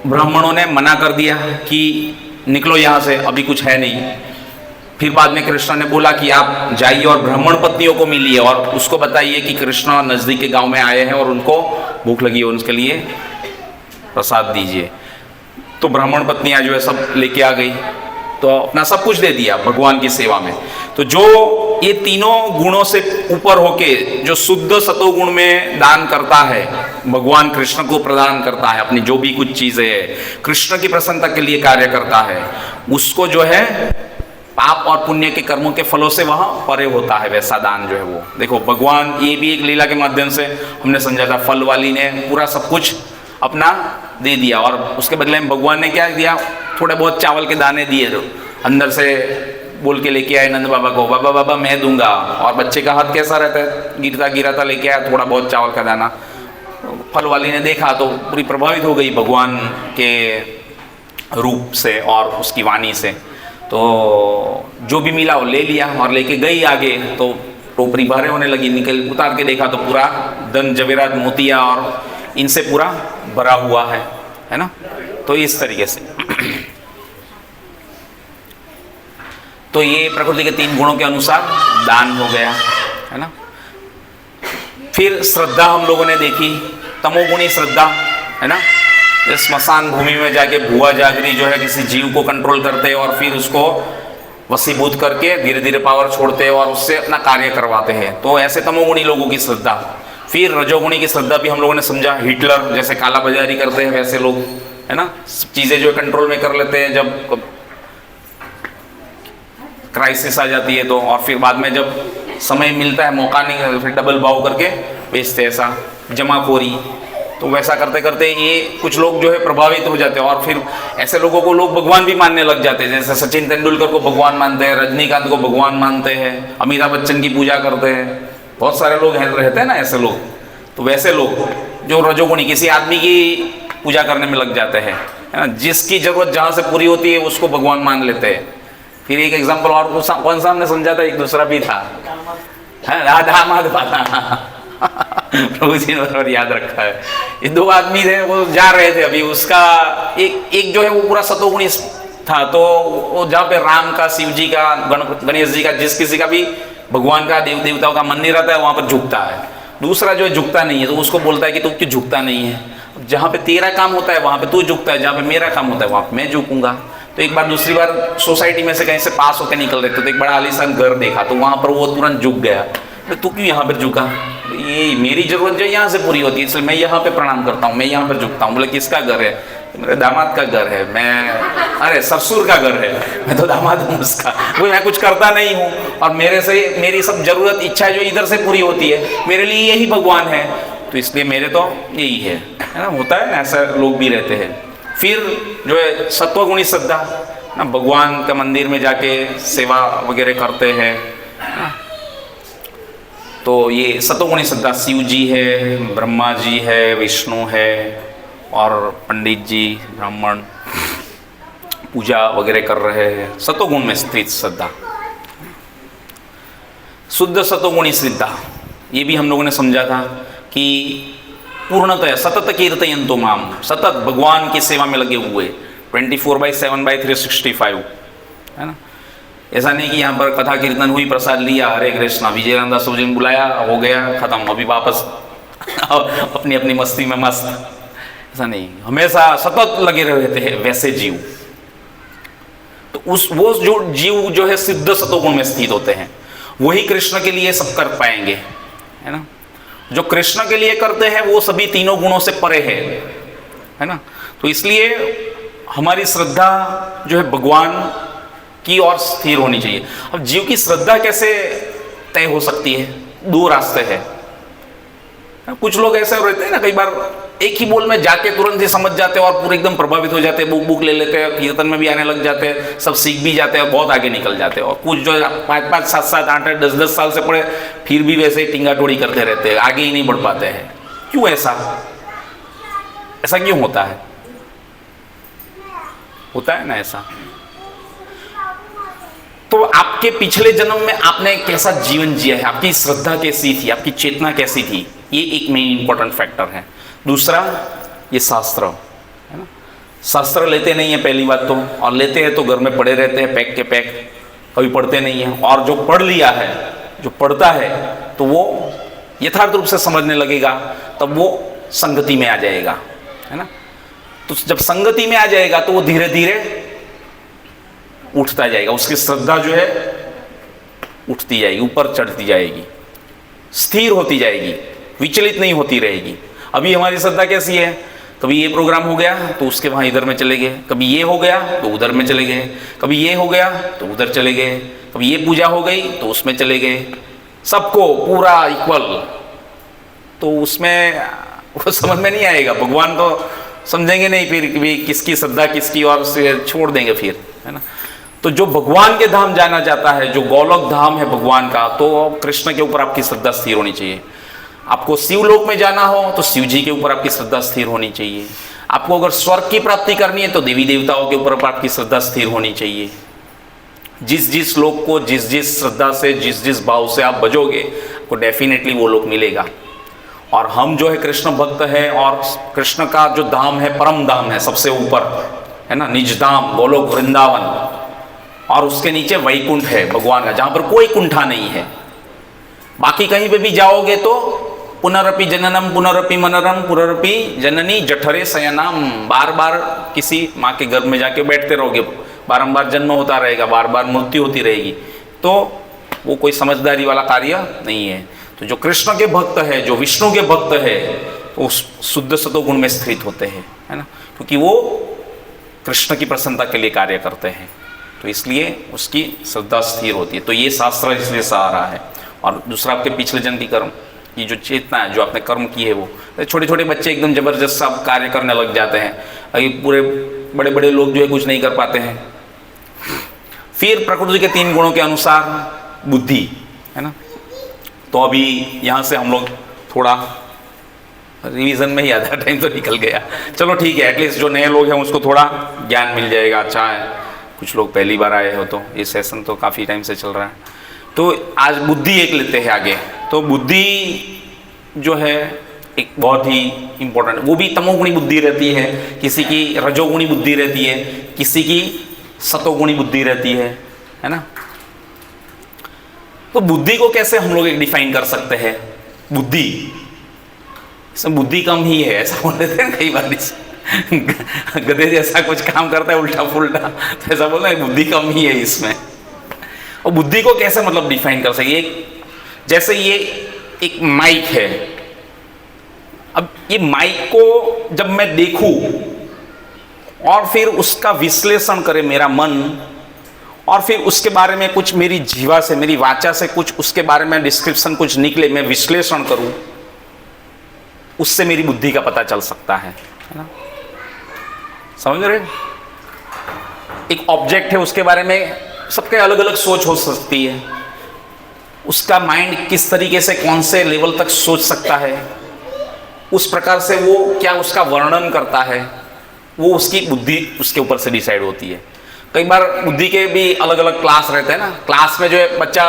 ब्राह्मणों ने मना कर दिया कि निकलो यहाँ से, अभी कुछ है नहीं, फिर बाद में कृष्ण ने बोला कि आप जाइए और ब्राह्मण पत्नियों को मिलिए और उसको बताइए कि कृष्ण नज़दीक के गांव में आए हैं और उनको भूख लगी है, उनके लिए प्रसाद दीजिए। तो ब्राह्मण पत्नियां जो है सब लेके आ गई, तो अपना सब कुछ दे दिया भगवान की सेवा में। तो जो ये तीनों गुणों से ऊपर होके जो शुद्ध सतोगुण में दान करता है, भगवान कृष्ण को प्रदान करता है, अपनी जो भी कुछ चीजें है कृष्ण की प्रसन्नता के लिए कार्य करता है, उसको जो है पाप और पुण्य के कर्मों के फलों से वहां परे होता है वैसा दान जो है वो। देखो भगवान, ये भी एक लीला के माध्यम से हमने समझा था, फल वाली ने पूरा सब कुछ अपना दे दिया और उसके बदले में भगवान ने क्या दिया, थोड़े बहुत चावल के दाने दिए, तो अंदर से बोल के लेके आए नंद बाबा को, बाबा बाबा मैं दूंगा। और बच्चे का हाथ कैसा रहता है, गिरता गिराता लेके आया थोड़ा बहुत चावल का दाना। फल वाली ने देखा तो पूरी प्रभावित हो गई भगवान के रूप से और उसकी वाणी से, तो जो भी मिला वो ले लिया और लेके गई आगे। तो टोकरी भारे होने लगी, निकल उतार के देखा तो पूरा धन जवेरात मोतिया और इनसे पूरा भरा हुआ है ना। तो इस तरीके से तो ये प्रकृति के 3 गुणों के अनुसार दान हो गया, है ना। फिर श्रद्धा हम लोगों ने देखी, तमोगुणी श्रद्धा, है ना। स्मशान भूमि में जाके भुआ जागरी जो है किसी जीव को कंट्रोल करते हैं और फिर उसको वशीभूत करके धीरे धीरे पावर छोड़ते हैं और उससे अपना कार्य करवाते हैं। तो ऐसे तमोगुणी लोगों की श्रद्धा। फिर रजोगुणी की श्रद्धा भी हम लोगों ने समझा, हिटलर जैसे काला बाजारी करते हैं वैसे लोग, है ना, चीजें जो कंट्रोल में कर लेते हैं जब क्राइसिस आ जाती है तो, और फिर बाद में जब समय मिलता है, मौका नहीं, फिर डबल भाव करके बेचते, ऐसा जमाखोरी। तो वैसा करते करते ये कुछ लोग जो है प्रभावित हो जाते हैं और फिर ऐसे लोगों को लोग भगवान भी मानने लग जाते हैं। जैसे सचिन तेंदुलकर को भगवान मानते हैं, रजनीकांत को भगवान मानते हैं, अमिताभ बच्चन की पूजा करते हैं, बहुत सारे लोग रहते हैं ना ऐसे लोग। तो वैसे लोग जो रजोगुणी किसी आदमी की पूजा करने में लग जाते हैं, है ना, जिसकी जरूरत जहाँ से पूरी होती है उसको भगवान मान लेते हैं। फिर एक एग्जाम्पल और कौन सा हमने समझा था, एक दूसरा भी था, राधा माधवा प्रभु जी ने बराबर याद रखा है। ये 2 आदमी थे, वो जा रहे थे, अभी उसका एक जो है वो पूरा सतोगुणी था, तो वो जहाँ पे राम का, शिव जी का, गणेश जी का, जिस किसी का भी भगवान का देव देवताओं का मंदिर रहता है वहाँ पर झुकता है। दूसरा जो है झुकता नहीं है, तो उसको बोलता है कि तू क्यों झुकता नहीं है, जहाँ पे तेरा काम होता है वहाँ पे तू झुकता है, जहाँ पे मेरा काम होता है वहाँ पे मैं झुकूंगा। तो एक बार दूसरी बार सोसाइटी में से कहीं से पास होकर निकल रहे थे, तो एक बड़ा आलीशान घर देखा, तो वहाँ पर वो तुरंत झुक गया। तू क्यों यहाँ पर झुका, ये मेरी जरूरत जो यहाँ से पूरी होती है इसलिए मैं यहाँ पे प्रणाम करता हूँ, मैं यहाँ पर झुकता हूँ। बोले किसका घर है, मेरे दामाद का घर है। मैं, अरे ससुर का घर है, मैं तो दामाद हूँ उसका, वो मैं कुछ करता नहीं हूँ और मेरे से मेरी सब जरूरत इच्छा जो इधर से पूरी होती है, मेरे लिए यही भगवान है, तो इसलिए मेरे तो यही है ना। होता है ना, ऐसा लोग भी रहते हैं। फिर जो है सत्वगुणी श्रद्धा ना, भगवान का मंदिर में जाके सेवा वगैरह करते हैं ना। तो ये सतोगुणी श्रद्धा, शिव जी है, ब्रह्मा जी है, विष्णु है और पंडित जी ब्राह्मण पूजा वगैरह कर रहे हैं, सतोगुण में स्थित श्रद्धा। शुद्ध सतोगुणी श्रद्धा, ये भी हम लोगों ने समझा था कि पूर्णतः सतत कीर्तयन्तु माम, सतत भगवान की सेवा में लगे हुए 24/7/365, है ना। ऐसा नहीं कि यहाँ पर कथा कीर्तन हुई, प्रसाद लिया, हरे कृष्णा, विजय दास जी ने बुलाया, हो गया, खत्म, अभी वापस अपनी अपनी मस्ती में मस्त, ऐसा नहीं, हमेशा सतत लगे रहते हैं वैसे जीव। तो वो जो जीव जो है सिद्ध सतोगुण में स्थित होते हैं, वही कृष्ण के लिए सब कर पाएंगे, है ना। जो कृष्ण के लिए करते हैं वो सभी तीनों गुणों से परे है ना। तो इसलिए हमारी श्रद्धा जो है भगवान की ओर स्थिर होनी चाहिए। अब जीव की श्रद्धा कैसे तय हो सकती है, 2 रास्ते हैं। कुछ लोग ऐसे रहते हैं ना, कई बार एक ही बोल में जाके तुरंत ही समझ जाते हैं और पूरे एकदम प्रभावित हो जाते हैं, बुक ले लेते हैं, कीर्तन में भी आने लग जाते हैं, सब सीख भी जाते हैं, बहुत आगे निकल जाते हैं। और कुछ जो 5-5, 7-7, 8-8, 10-10 साल से पढ़े फिर भी वैसे ही टिंगा टोड़ी करते रहते हैं, आगे ही नहीं बढ़ पाते हैं। क्यों ऐसा क्यों होता है? होता है ना ऐसा। तो आपके पिछले जन्म में आपने कैसा जीवन जिया है, आपकी श्रद्धा कैसी थी, आपकी चेतना कैसी थी, ये एक मेन इंपॉर्टेंट फैक्टर है। दूसरा, ये शास्त्र, है ना। शास्त्र लेते नहीं है पहली बात तो, और लेते हैं तो घर में पड़े रहते हैं पैक के पैक, कभी पढ़ते नहीं है। और जो पढ़ लिया है, जो पढ़ता है, तो वो यथार्थ रूप से समझने लगेगा, तब वो संगति में आ जाएगा, है ना। तो जब संगति में आ जाएगा तो वो धीरे धीरे उठता जाएगा, उसकी श्रद्धा जो है उठती जाएगी, ऊपर चढ़ती जाएगी, स्थिर होती जाएगी, विचलित नहीं होती रहेगी। अभी हमारी श्रद्धा कैसी है, कभी ये प्रोग्राम हो गया तो उसके वहाँ इधर में चले गए, कभी ये हो गया तो उधर में चले गए, कभी ये हो गया तो उधर चले गए, कभी ये पूजा हो गई तो उसमें चले गए, सबको पूरा इक्वल। तो उसमें वो समझ में नहीं आएगा, भगवान तो समझेंगे नहीं फिर कि किसकी श्रद्धा किसकी, और छोड़ देंगे फिर, है ना। तो जो भगवान के धाम जाना चाहता है, जो गोलोक धाम है भगवान का, तो कृष्ण के ऊपर आपकी श्रद्धा स्थिर होनी चाहिए। आपको शिवलोक में जाना हो तो शिव जी के ऊपर आपकी श्रद्धा स्थिर होनी चाहिए। आपको अगर स्वर्ग की प्राप्ति करनी है तो देवी देवताओं के ऊपर आपकी श्रद्धा स्थिर होनी चाहिए। जिस जिस लोक को जिस जिस श्रद्धा से, जिस जिस भाव से आप बजोगे, आपको डेफिनेटली वो लोक मिलेगा। और हम जो है कृष्ण भक्त है, और कृष्ण का जो धाम है परम धाम है, सबसे ऊपर है ना, निज धाम गोलोक वृंदावन, और उसके नीचे वैकुंठ है भगवान का, जहाँ पर कोई कुंठा नहीं है। बाकी कहीं पे भी जाओगे तो पुनरपि जननम पुनरपि मनरम पुनरपि जननी जठरे शयनम, बार बार किसी माँ के गर्भ में जाके बैठते रहोगे, बारंबार जन्म होता रहेगा, बार बार मृत्यु होती रहेगी, तो वो कोई समझदारी वाला कार्य नहीं है। तो जो कृष्ण के भक्त है, जो विष्णु के भक्त है, वो शुद्ध सतोगुण में स्थित होते हैं, है ना, क्योंकि वो कृष्ण की प्रसन्नता के लिए कार्य करते हैं, तो इसलिए उसकी श्रद्धा स्थिर होती है। तो ये शास्त्र इसलिए सहा रहा है। और दूसरा आपके पिछले जन्म की कर्म, ये जो चेतना है, जो आपने कर्म की है, वो छोटे छोटे बच्चे एकदम जबरदस्त सब कार्य करने लग जाते हैं, अभी पूरे बड़े बड़े लोग जो है कुछ नहीं कर पाते हैं। फिर प्रकृति के 3 गुणों के अनुसार बुद्धि, है ना। तो अभी यहाँ से हम लोग थोड़ा रिवीजन में ही आधा टाइम तो निकल गया, चलो ठीक है, एटलीस्ट जो नए लोग हैं उसको थोड़ा ज्ञान मिल जाएगा, अच्छा है। कुछ लोग पहली बार आए हो तो ये सेशन तो काफ़ी टाइम से चल रहा है। तो आज बुद्धि एक लेते हैं आगे। तो बुद्धि जो है एक बहुत ही इम्पोर्टेंट, वो भी तमोगुणी बुद्धि रहती है, किसी की रजोगुणी बुद्धि रहती है, किसी की सतोगुणी बुद्धि रहती है ना। तो बुद्धि को कैसे हम लोग एक डिफाइन कर सकते हैं, बुद्धि, इसमें बुद्धि कम ही है ऐसा बोल देते हैं कई बार, गधे जैसा कुछ काम करता है उल्टा पुल्टा, तो ऐसा बोलना है बुद्धि कम ही है इसमें। और बुद्धि को कैसे मतलब डिफाइन कर सके, जैसे ये एक माइक है, अब ये माइक को जब मैं देखूं और फिर उसका विश्लेषण करे मेरा मन, और फिर उसके बारे में कुछ मेरी जीवा से, मेरी वाचा से कुछ उसके बारे में डिस्क्रिप्शन कुछ निकले, मैं विश्लेषण करूं, उससे मेरी बुद्धि का पता चल सकता है ना। समझ रहे, एक ऑब्जेक्ट है, उसके बारे में सबके अलग अलग सोच हो सकती है, उसका माइंड किस तरीके से कौन से लेवल तक सोच सकता है, उस प्रकार से वो क्या उसका वर्णन करता है, वो उसकी बुद्धि उसके ऊपर से डिसाइड होती है। कई बार बुद्धि के भी अलग अलग क्लास रहते हैं ना। क्लास में जो है बच्चा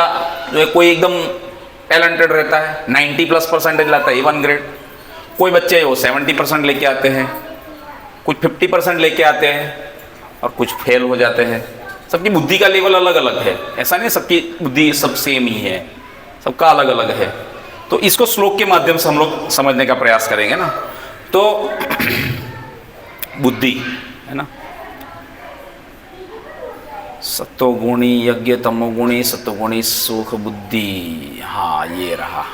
जो है कोई एकदम टैलेंटेड रहता है, 90+ % लाता है A1 ग्रेड, कोई बच्चे वो 70% लेके आते हैं, कुछ 50% लेके आते हैं, और कुछ फेल हो जाते हैं। सबकी बुद्धि का लेवल अलग अलग है, ऐसा नहीं सबकी बुद्धि सब सेम ही है, सबका अलग अलग है। तो इसको श्लोक के माध्यम से हम लोग समझने का प्रयास करेंगे ना। तो बुद्धि है ना, सत्वगुणी यज्ञ, तमोगुणी सत्वगुणी सुख बुद्धि, हाँ ये रहा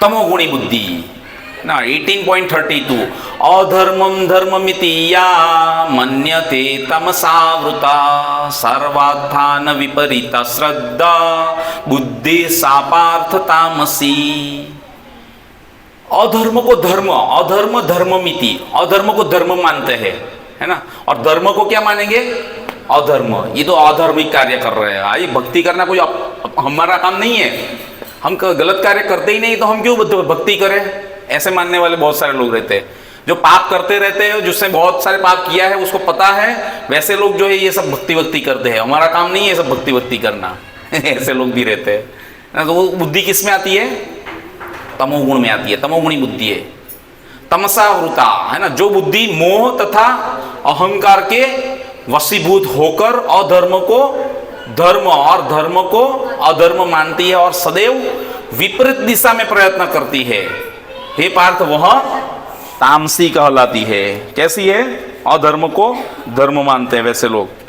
तमोगुणी बुद्धि ना। 18.32 अधर्मम धर्ममिति या मन्यते तमसावृता सर्वात्थान विपरीता श्रद्धा बुद्धि सा पार्थ तामसी। अधर्म को धर्म, अधर्म धर्ममिति, अधर्म को धर्म मानते हैं, है ना, और धर्म को क्या मानेंगे, अधर्म। ये तो अधर्मिक कार्य कर रहे हैं। ये भक्ति करना कोई हमारा काम नहीं है, हम गलत कार्य करते ही नहीं तो हम क्यों भक्ति करें, ऐसे मानने वाले बहुत सारे लोग रहते हैं। जो पाप करते रहते हैं, जिसने बहुत सारे पाप किया है उसको पता है, वैसे लोग जो है ये सब भक्ति करते हैं, हमारा काम नहीं है सब भक्ति करना ऐसे लोग भी रहते हैं। तो वो बुद्धि किस में आती है, तमोगुण में आती है, तमोगुणी बुद्धि है, तमसावृता है ना। जो बुद्धि मोह तथा अहंकार के वशीभूत होकर अधर्म को धर्म और धर्म को अधर्म मानती है और सदैव विपरीत दिशा में प्रयत्न करती है, हे पार्थ वह तामसी कहलाती है। कैसी है? अधर्म को धर्म मानते हैं वैसे लोग।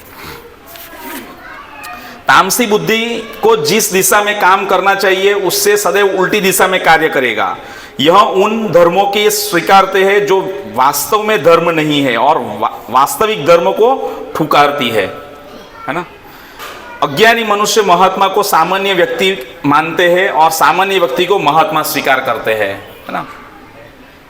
तामसी बुद्धि को जिस दिशा में काम करना चाहिए उससे सदैव उल्टी दिशा में कार्य करेगा। यह उन धर्मों के स्वीकारते हैं जो वास्तव में धर्म नहीं है और वास्तविक धर्म को ठुकराती है ना। अज्ञानी मनुष्य महात्मा को सामान्य व्यक्ति मानते हैं और सामान्य व्यक्ति को महात्मा स्वीकार करते हैं, है ना।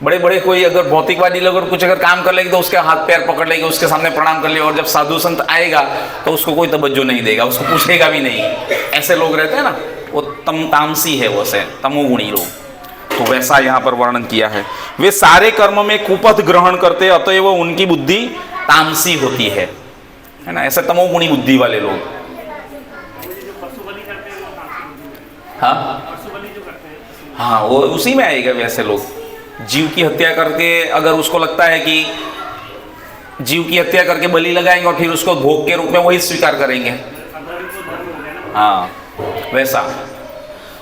बड़े बड़े कोई अगर भौतिकवादी लोग अगर कुछ अगर काम कर लेंगे तो उसके हाथ पैर पकड़ लेंगे, उसके सामने प्रणाम कर लेंगे, और जब साधु संत आएगा तो उसको कोई तवज्जो नहीं देगा, उसको पूछेगा भी नहीं। ऐसे लोग रहते हैं ना, वो तामसी है, वो से तमोगुणी लोग। तो वैसा यहाँ पर वर्णन किया है। वे सारे कर्म में कुपथ ग्रहण करते, अतएव उनकी बुद्धि तामसी होती है ना। ऐसे तमोगुणी बुद्धि वाले लोग। हाँ, वो उसी में आएगा। वैसे लोग जीव की हत्या करके, अगर उसको लगता है कि जीव की हत्या करके बलि लगाएंगे और फिर उसको भोग के रूप में वही स्वीकार करेंगे, हाँ वैसा।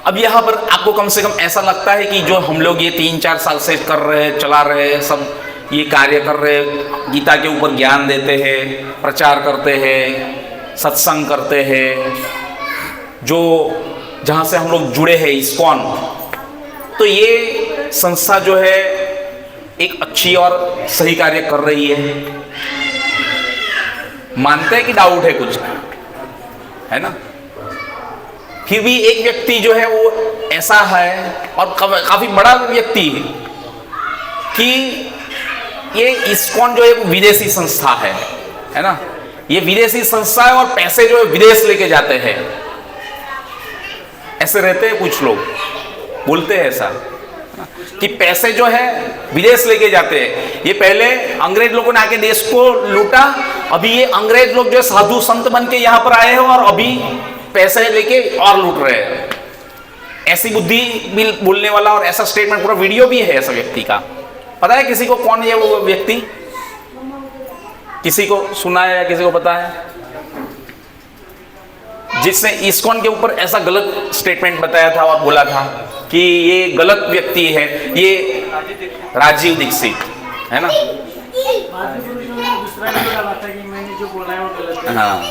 अब यहाँ पर आपको कम से कम ऐसा लगता है कि जो हम लोग ये 3-4 साल से कर रहे हैं, चला रहे हैं, सब ये कार्य कर रहे हैं, गीता के ऊपर ज्ञान देते हैं, प्रचार करते हैं, सत्संग करते हैं, जो जहाँ से हम लोग जुड़े हैं इस्कॉन, तो ये संस्था जो है एक अच्छी और सही कार्य कर रही है। मानते हैं कि डाउट है कुछ, है ना। फिर भी एक व्यक्ति जो है वो ऐसा है और काफी बड़ा व्यक्ति है कि ये इस्कॉन जो एक विदेशी संस्था है ना। ये विदेशी संस्था है और पैसे जो है विदेश लेके जाते हैं। ऐसे रहते हैं कुछ लोग, बोलते हैं ऐसा कि पैसे जो है विदेश लेके जाते हैं। ये पहले अंग्रेज लोगों ने आके देश को लूटा, अभी ये अंग्रेज लोग जो है साधु संत बन के यहाँ पर आए हैं और अभी पैसे लेके और लूट रहे हैं। ऐसी बुद्धि भी बोलने वाला और ऐसा स्टेटमेंट, पूरा वीडियो भी है ऐसा व्यक्ति का। पता है किसी को कौन है वो व्यक्ति? किसी को सुना है या किसी को पता है जिसने इस्कॉन के ऊपर ऐसा गलत स्टेटमेंट बताया था और बोला था कि ये गलत व्यक्ति है? ये राजीव दीक्षित है ना। हाँ,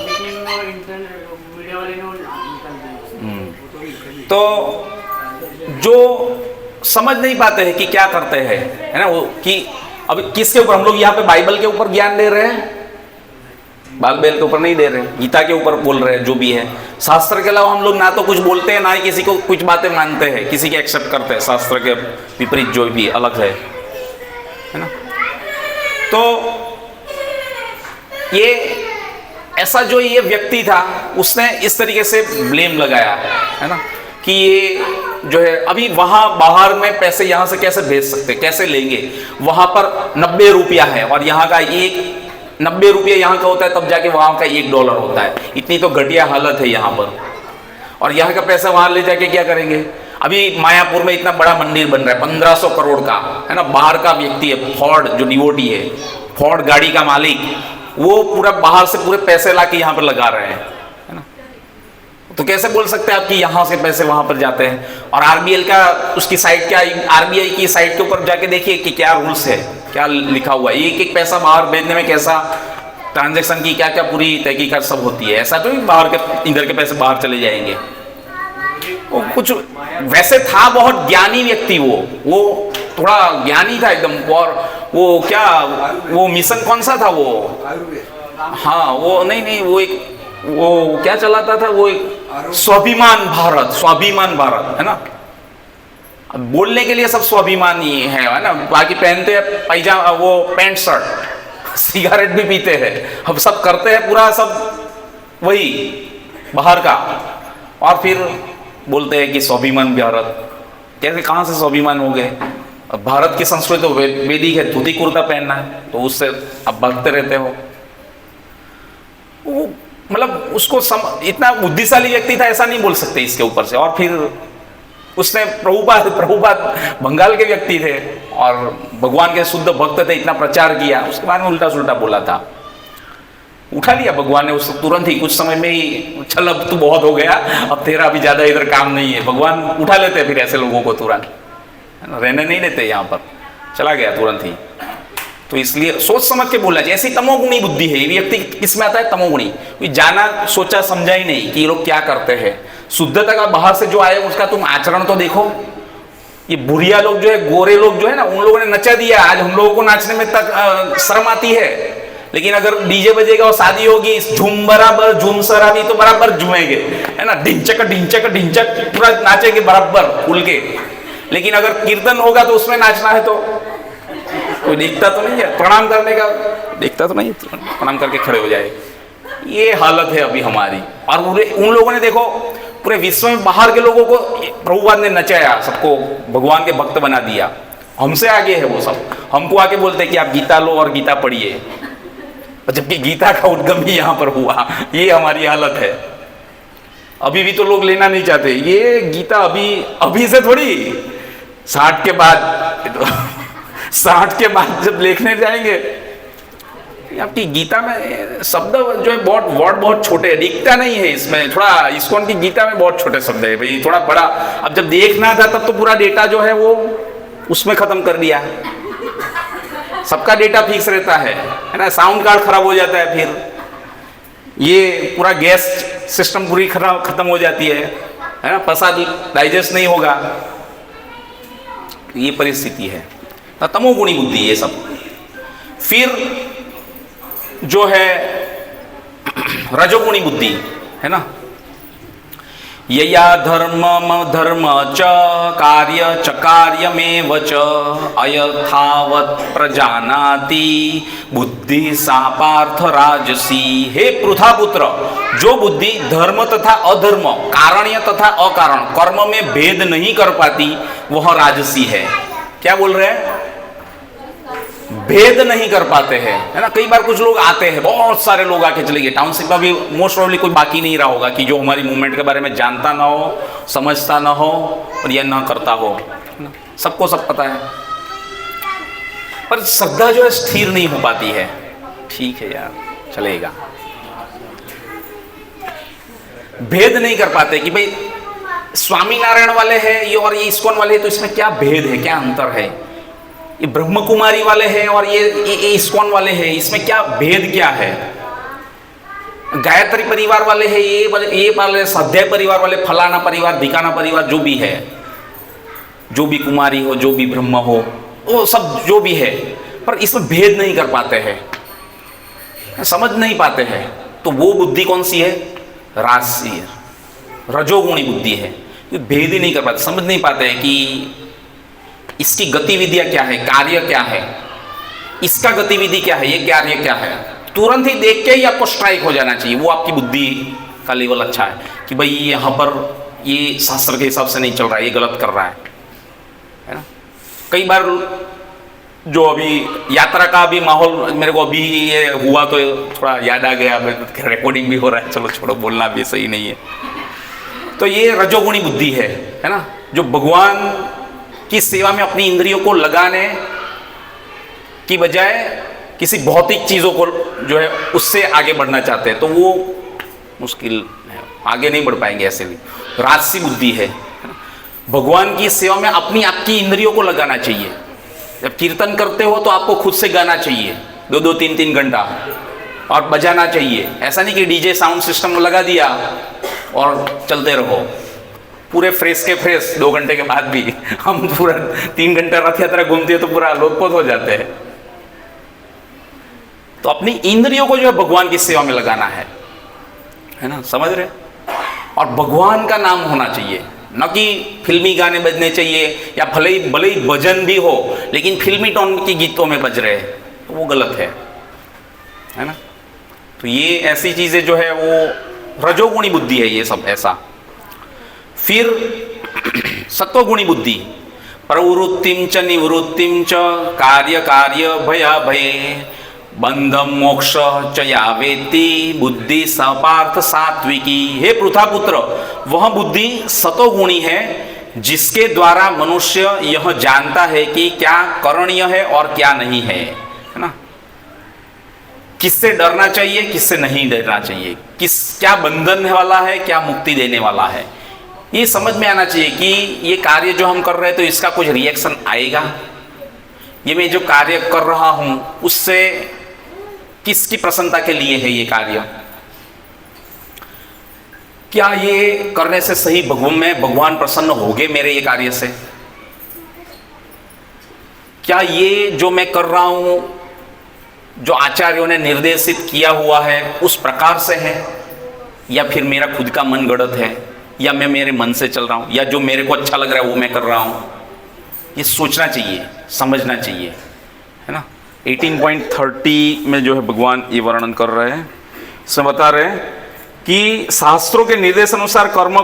तो जो समझ नहीं पाते हैं कि क्या करते हैं, है ना वो, कि अब किसके ऊपर हम लोग यहाँ पे बाइबल के ऊपर ज्ञान दे रहे हैं, बाइबल के ऊपर नहीं दे रहे, गीता के ऊपर बोल रहे हैं जो भी है। शास्त्र के अलावा हम लोग ना तो कुछ बोलते हैं, ना ही किसी को कुछ बातें मानते हैं, किसी के एक्सेप्ट करते हैं। शास्त्र के विपरीत जो भी अलग है ना। तो ये ऐसा जो ये व्यक्ति था उसने इस तरीके से ब्लेम लगाया है ना कि ये जो है अभी वहां बाहर में पैसे यहाँ से कैसे भेज सकते, कैसे लेंगे? वहां पर 90 रुपया है और यहाँ का 90 रुपये यहाँ का होता है, तब जाके वहाँ का $1 होता है। इतनी तो घटिया हालत है यहाँ पर। और यहाँ का पैसा वहाँ ले जाके क्या करेंगे? अभी मायापुर में इतना बड़ा मंदिर बन रहा है 1500 करोड़ का, है ना। बाहर का व्यक्ति है, फोर्ड जो डिवोटी है, फोर्ड गाड़ी का मालिक, वो पूरा बाहर से पूरे पैसे ला के यहाँ पर लगा रहे हैं, है ना। तो कैसे बोल सकते हैं आप कि यहाँ से पैसे वहाँ पर जाते हैं? और आरबीएल का उसकी साइट, क्या आरबीआई की साइट के ऊपर जाके देखिए कि क्या रूल्स है, क्या लिखा हुआ है। एक पैसा बाहर भेजने में कैसा ट्रांजैक्शन की क्या क्या पूरी तहकीकात सब होती है। ऐसा तो बाहर के इधर के पैसे बाहर चले जाएंगे। वो कुछ वैसे था बहुत ज्ञानी व्यक्ति, वो थोड़ा ज्ञानी था एकदम। और वो क्या, वो मिशन कौन सा था वो? हाँ वो नहीं वो क्या चलाता था वो, एक स्वाभिमान भारत है ना। अब बोलने के लिए सब स्वाभिमानी है ना। बाकी पहनते हैं पैजामा, वो पैंट शर्ट, सिगरेट भी पीते हैं, अब सब करते हैं पूरा सब वही बाहर का, और फिर बोलते हैं कि स्वाभिमान भारत। कैसे, कहाँ से स्वाभिमान हो गए? अब भारत की संस्कृति तो वैदिक है, धोती कुर्ता पहनना है, तो उससे अब भागते रहते हो। वो मतलब उसको इतना बुद्धिशाली व्यक्ति था ऐसा नहीं बोल सकते इसके ऊपर से। और फिर उसने प्रभुपाद बंगाल के व्यक्ति थे और भगवान के शुद्ध भक्त थे, इतना प्रचार किया, उसके बाद में उल्टा सुल्टा बोला था। उठा लिया भगवान ने उस तुरंत ही, कुछ समय में ही, चल अब तू बहुत हो गया, अब तेरा अभी ज्यादा इधर काम नहीं है, भगवान उठा लेते हैं फिर ऐसे लोगों को तुरंत, है ना, रहने नहीं देते यहाँ पर, चला गया तुरंत ही। तो इसलिए सोच समझ के बोलना चाहिए। ऐसी तमोगुणी बुद्धि है, ये व्यक्ति किसमें आता है, तमोगुणी, कोई जाना सोचा समझा ही नहीं कि ये लोग क्या करते हैं। शुद्धता का बाहर से जो आए उसका तुम आचरण तो देखो। ये बुढ़िया लोग जो है, गोरे लोग जो है ना, उन लोगों ने नचा दिया, आज हम लोगों को नाचने में तक शर्म आती है, लेकिन अगर डीजे बजेगा और शादी होगी, झूम बराबर झूम सराबी तो बराबर झूमेंगे, है ना, ढिंचक ढिंचक ढिंचक पूरा नाचेंगे बराबर खुल के। लेकिन अगर कीर्तन होगा तो उसमें नाचना है तो कोई देखता तो नहीं है, प्रणाम करने का देखता तो नहीं, प्रणाम करके खड़े हो जाए। ये हालत है अभी हमारी। और उन लोगों ने देखो पूरे विश्व में बाहर के लोगों को प्रभुपाद ने नचाया, सबको भगवान के भक्त बना दिया। हमसे आगे है वो सब, हमको आके बोलते हैं कि आप गीता लो और गीता पढ़िए, जबकि गीता का उद्गम ही यहाँ पर हुआ। ये हमारी हालत है। अभी भी तो लोग लेना नहीं चाहते ये गीता, अभी से थोड़ी, 60 के बाद 60 के बाद जब लिखने जाएंगे। आपकी गीता में शब्द जो है बहुत वर्ड बहुत छोटे, दिखता नहीं है इसमें, थोड़ा इस्कॉन की गीता में बहुत छोटे शब्द है भाई, थोड़ा बड़ा। अब जब देखना था तब तो पूरा डेटा जो है वो उसमें खत्म कर दिया। सबका डेटा फिक्स रहता है ना, साउंड कार्ड खराब हो जाता है, फिर ये पूरा गैस सिस्टम पूरी खत्म हो जाती है ना, प्रसाद डाइजेस्ट नहीं होगा। ये परिस्थिति है, तमोगुणी बुद्धि ये सब। फिर जो है रजोगुणी बुद्धि है ना, यया धर्म च कार्य च कार्यमेव च अयथावत् प्रजानाति बुद्धि सा पार्थ राजसी। हे पृथापुत्र, जो बुद्धि धर्म तथा अधर्म, कारणीय तथा अकारण कर्म में भेद नहीं कर पाती वह राजसी है। क्या बोल रहे हैं, भेद नहीं कर पाते हैं, है ना। कई बार कुछ लोग आते हैं, बहुत सारे लोग आके चले गए, टाउनशिप में भी मोस्ट प्रोबेबली कोई बाकी नहीं रहा होगा कि जो हमारी मूवमेंट के बारे में जानता ना हो, समझता ना हो और यह ना करता हो, सबको सब पता है, पर श्रद्धा जो है स्थिर नहीं हो पाती है। ठीक है यार, चलेगा, भेद नहीं कर पाते कि भाई स्वामीनारायण वाले हैं ये और ये इस्कॉन वाले हैं, तो इसमें क्या भेद है, क्या अंतर है, ये ब्रह्म कुमारी वाले हैं और ये इस्कॉन वाले हैं, इसमें क्या भेद क्या है, गायत्री परिवार वाले हैं ये वाले, स्वाध्याय परिवार वाले, फलाना परिवार धिकाना परिवार, जो भी है, जो भी कुमारी हो, जो भी ब्रह्म हो, वो सब जो भी है, पर इसमें भेद नहीं कर पाते हैं, समझ नहीं पाते हैं। तो वो बुद्धि कौन सी है, राजसी, रजोगुणी बुद्धि है। भेद ही नहीं कर पाते, समझ नहीं पाते हैं कि इसकी गतिविधियां क्या है, कार्य क्या है, इसका गतिविधि क्या है, ये कार्य क्या है, तुरंत ही देख के ही आपको स्ट्राइक हो जाना चाहिए। वो आपकी बुद्धि का लेवल अच्छा है कि भाई यहाँ पर ये शास्त्र के हिसाब से नहीं चल रहा है, ये गलत कर रहा है ना। कई बार जो अभी यात्रा का भी माहौल मेरे को अभी ये हुआ तो थोड़ा याद आ गया, रिकॉर्डिंग भी हो रहा है, चलो छोड़ो, बोलना भी सही नहीं है। तो ये रजोगुणी बुद्धि है ना, जो भगवान की सेवा में अपनी इंद्रियों को लगाने की बजाय किसी भौतिक चीज़ों को जो है उससे आगे बढ़ना चाहते हैं, तो वो मुश्किल है, आगे नहीं बढ़ पाएंगे ऐसे भी। राजसी बुद्धि है, भगवान की सेवा में अपनी आपकी इंद्रियों को लगाना चाहिए। जब कीर्तन करते हो तो आपको खुद से गाना चाहिए 2-2, 3-3 घंटा और बजाना चाहिए। ऐसा नहीं कि डीजे साउंड सिस्टम लगा दिया और चलते रहो पूरे फ्रेश के फ्रेश 2 घंटे के बाद भी। हम पूरा 3 घंटा रथ यात्रा घूमते हैं तो पूरा लोकपोत हो जाते हैं। तो अपनी इंद्रियों को जो है भगवान की सेवा में लगाना है ना, समझ रहे। और भगवान का नाम होना चाहिए, न कि फिल्मी गाने बजने चाहिए, या भले ही भजन भी हो लेकिन फिल्मी टोन की गीतों में बज रहे हैं, तो वो गलत है ना। तो ये ऐसी चीजें जो है वो रजोगुणी बुद्धि है, ये सब ऐसा। फिर सत्वगुणी बुद्धि, प्रवृत्तिम च निवृत्तिम च कार्य कार्य भया भये बंधम मोक्ष च या वेत्ति बुद्धि सपार्थ सात्विकी। हे पृथापुत्र, वह बुद्धि सतोगुणी है जिसके द्वारा मनुष्य यह जानता है कि क्या करणीय है और क्या नहीं है ना। किससे डरना चाहिए, किससे नहीं डरना चाहिए, क्या बंधन वाला है, क्या मुक्ति देने वाला है, ये समझ में आना चाहिए कि ये कार्य जो हम कर रहे हैं तो इसका कुछ रिएक्शन आएगा, ये मैं जो कार्य कर रहा हूं उससे किसकी प्रसन्नता के लिए है ये कार्य, क्या ये करने से सही भगवान प्रसन्न होंगे मेरे ये कार्य से, क्या ये जो मैं कर रहा हूं जो आचार्यों ने निर्देशित किया हुआ है उस प्रकार से है, या फिर मेरा खुद का मन गढ़ंत है, या मैं मेरे मन से चल रहा हूं, या जो मेरे को अच्छा लग रहा है वो मैं कर रहा हूं। ये सोचना चाहिए, समझना चाहिए, है ना। 18.30 में जो है भगवान ये वर्णन कर रहे हैं, इसमें बता रहे हैं कि शास्त्रों के निर्देश अनुसार कर्म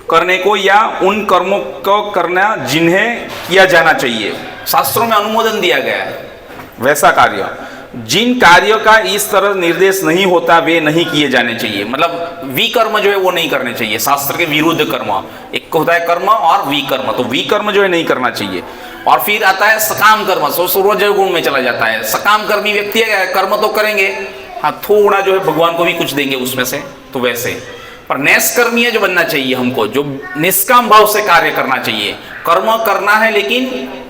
करने को या उन कर्मों को करना जिन्हें किया जाना चाहिए, शास्त्रों में अनुमोदन दिया गया है वैसा कार्य, जिन कार्यों का इस तरह निर्देश नहीं होता वे नहीं किए जाने चाहिए। मतलब विकर्म जो है वो नहीं करने चाहिए, शास्त्र के विरुद्ध कर्म, एक होता है कर्म और विकर्म, तो विकर्म जो है नहीं करना चाहिए। और फिर आता है सकाम कर्म, रजोगुण में चला जाता है। सकाम कर्मी व्यक्ति है, कर्म तो करेंगे, हाँ थोड़ा जो है भगवान को भी कुछ देंगे उसमें से, तो वैसे। पर नैष्कर्मीय जो बनना चाहिए हमको, जो निष्काम भाव से कार्य करना चाहिए, कर्म करना है लेकिन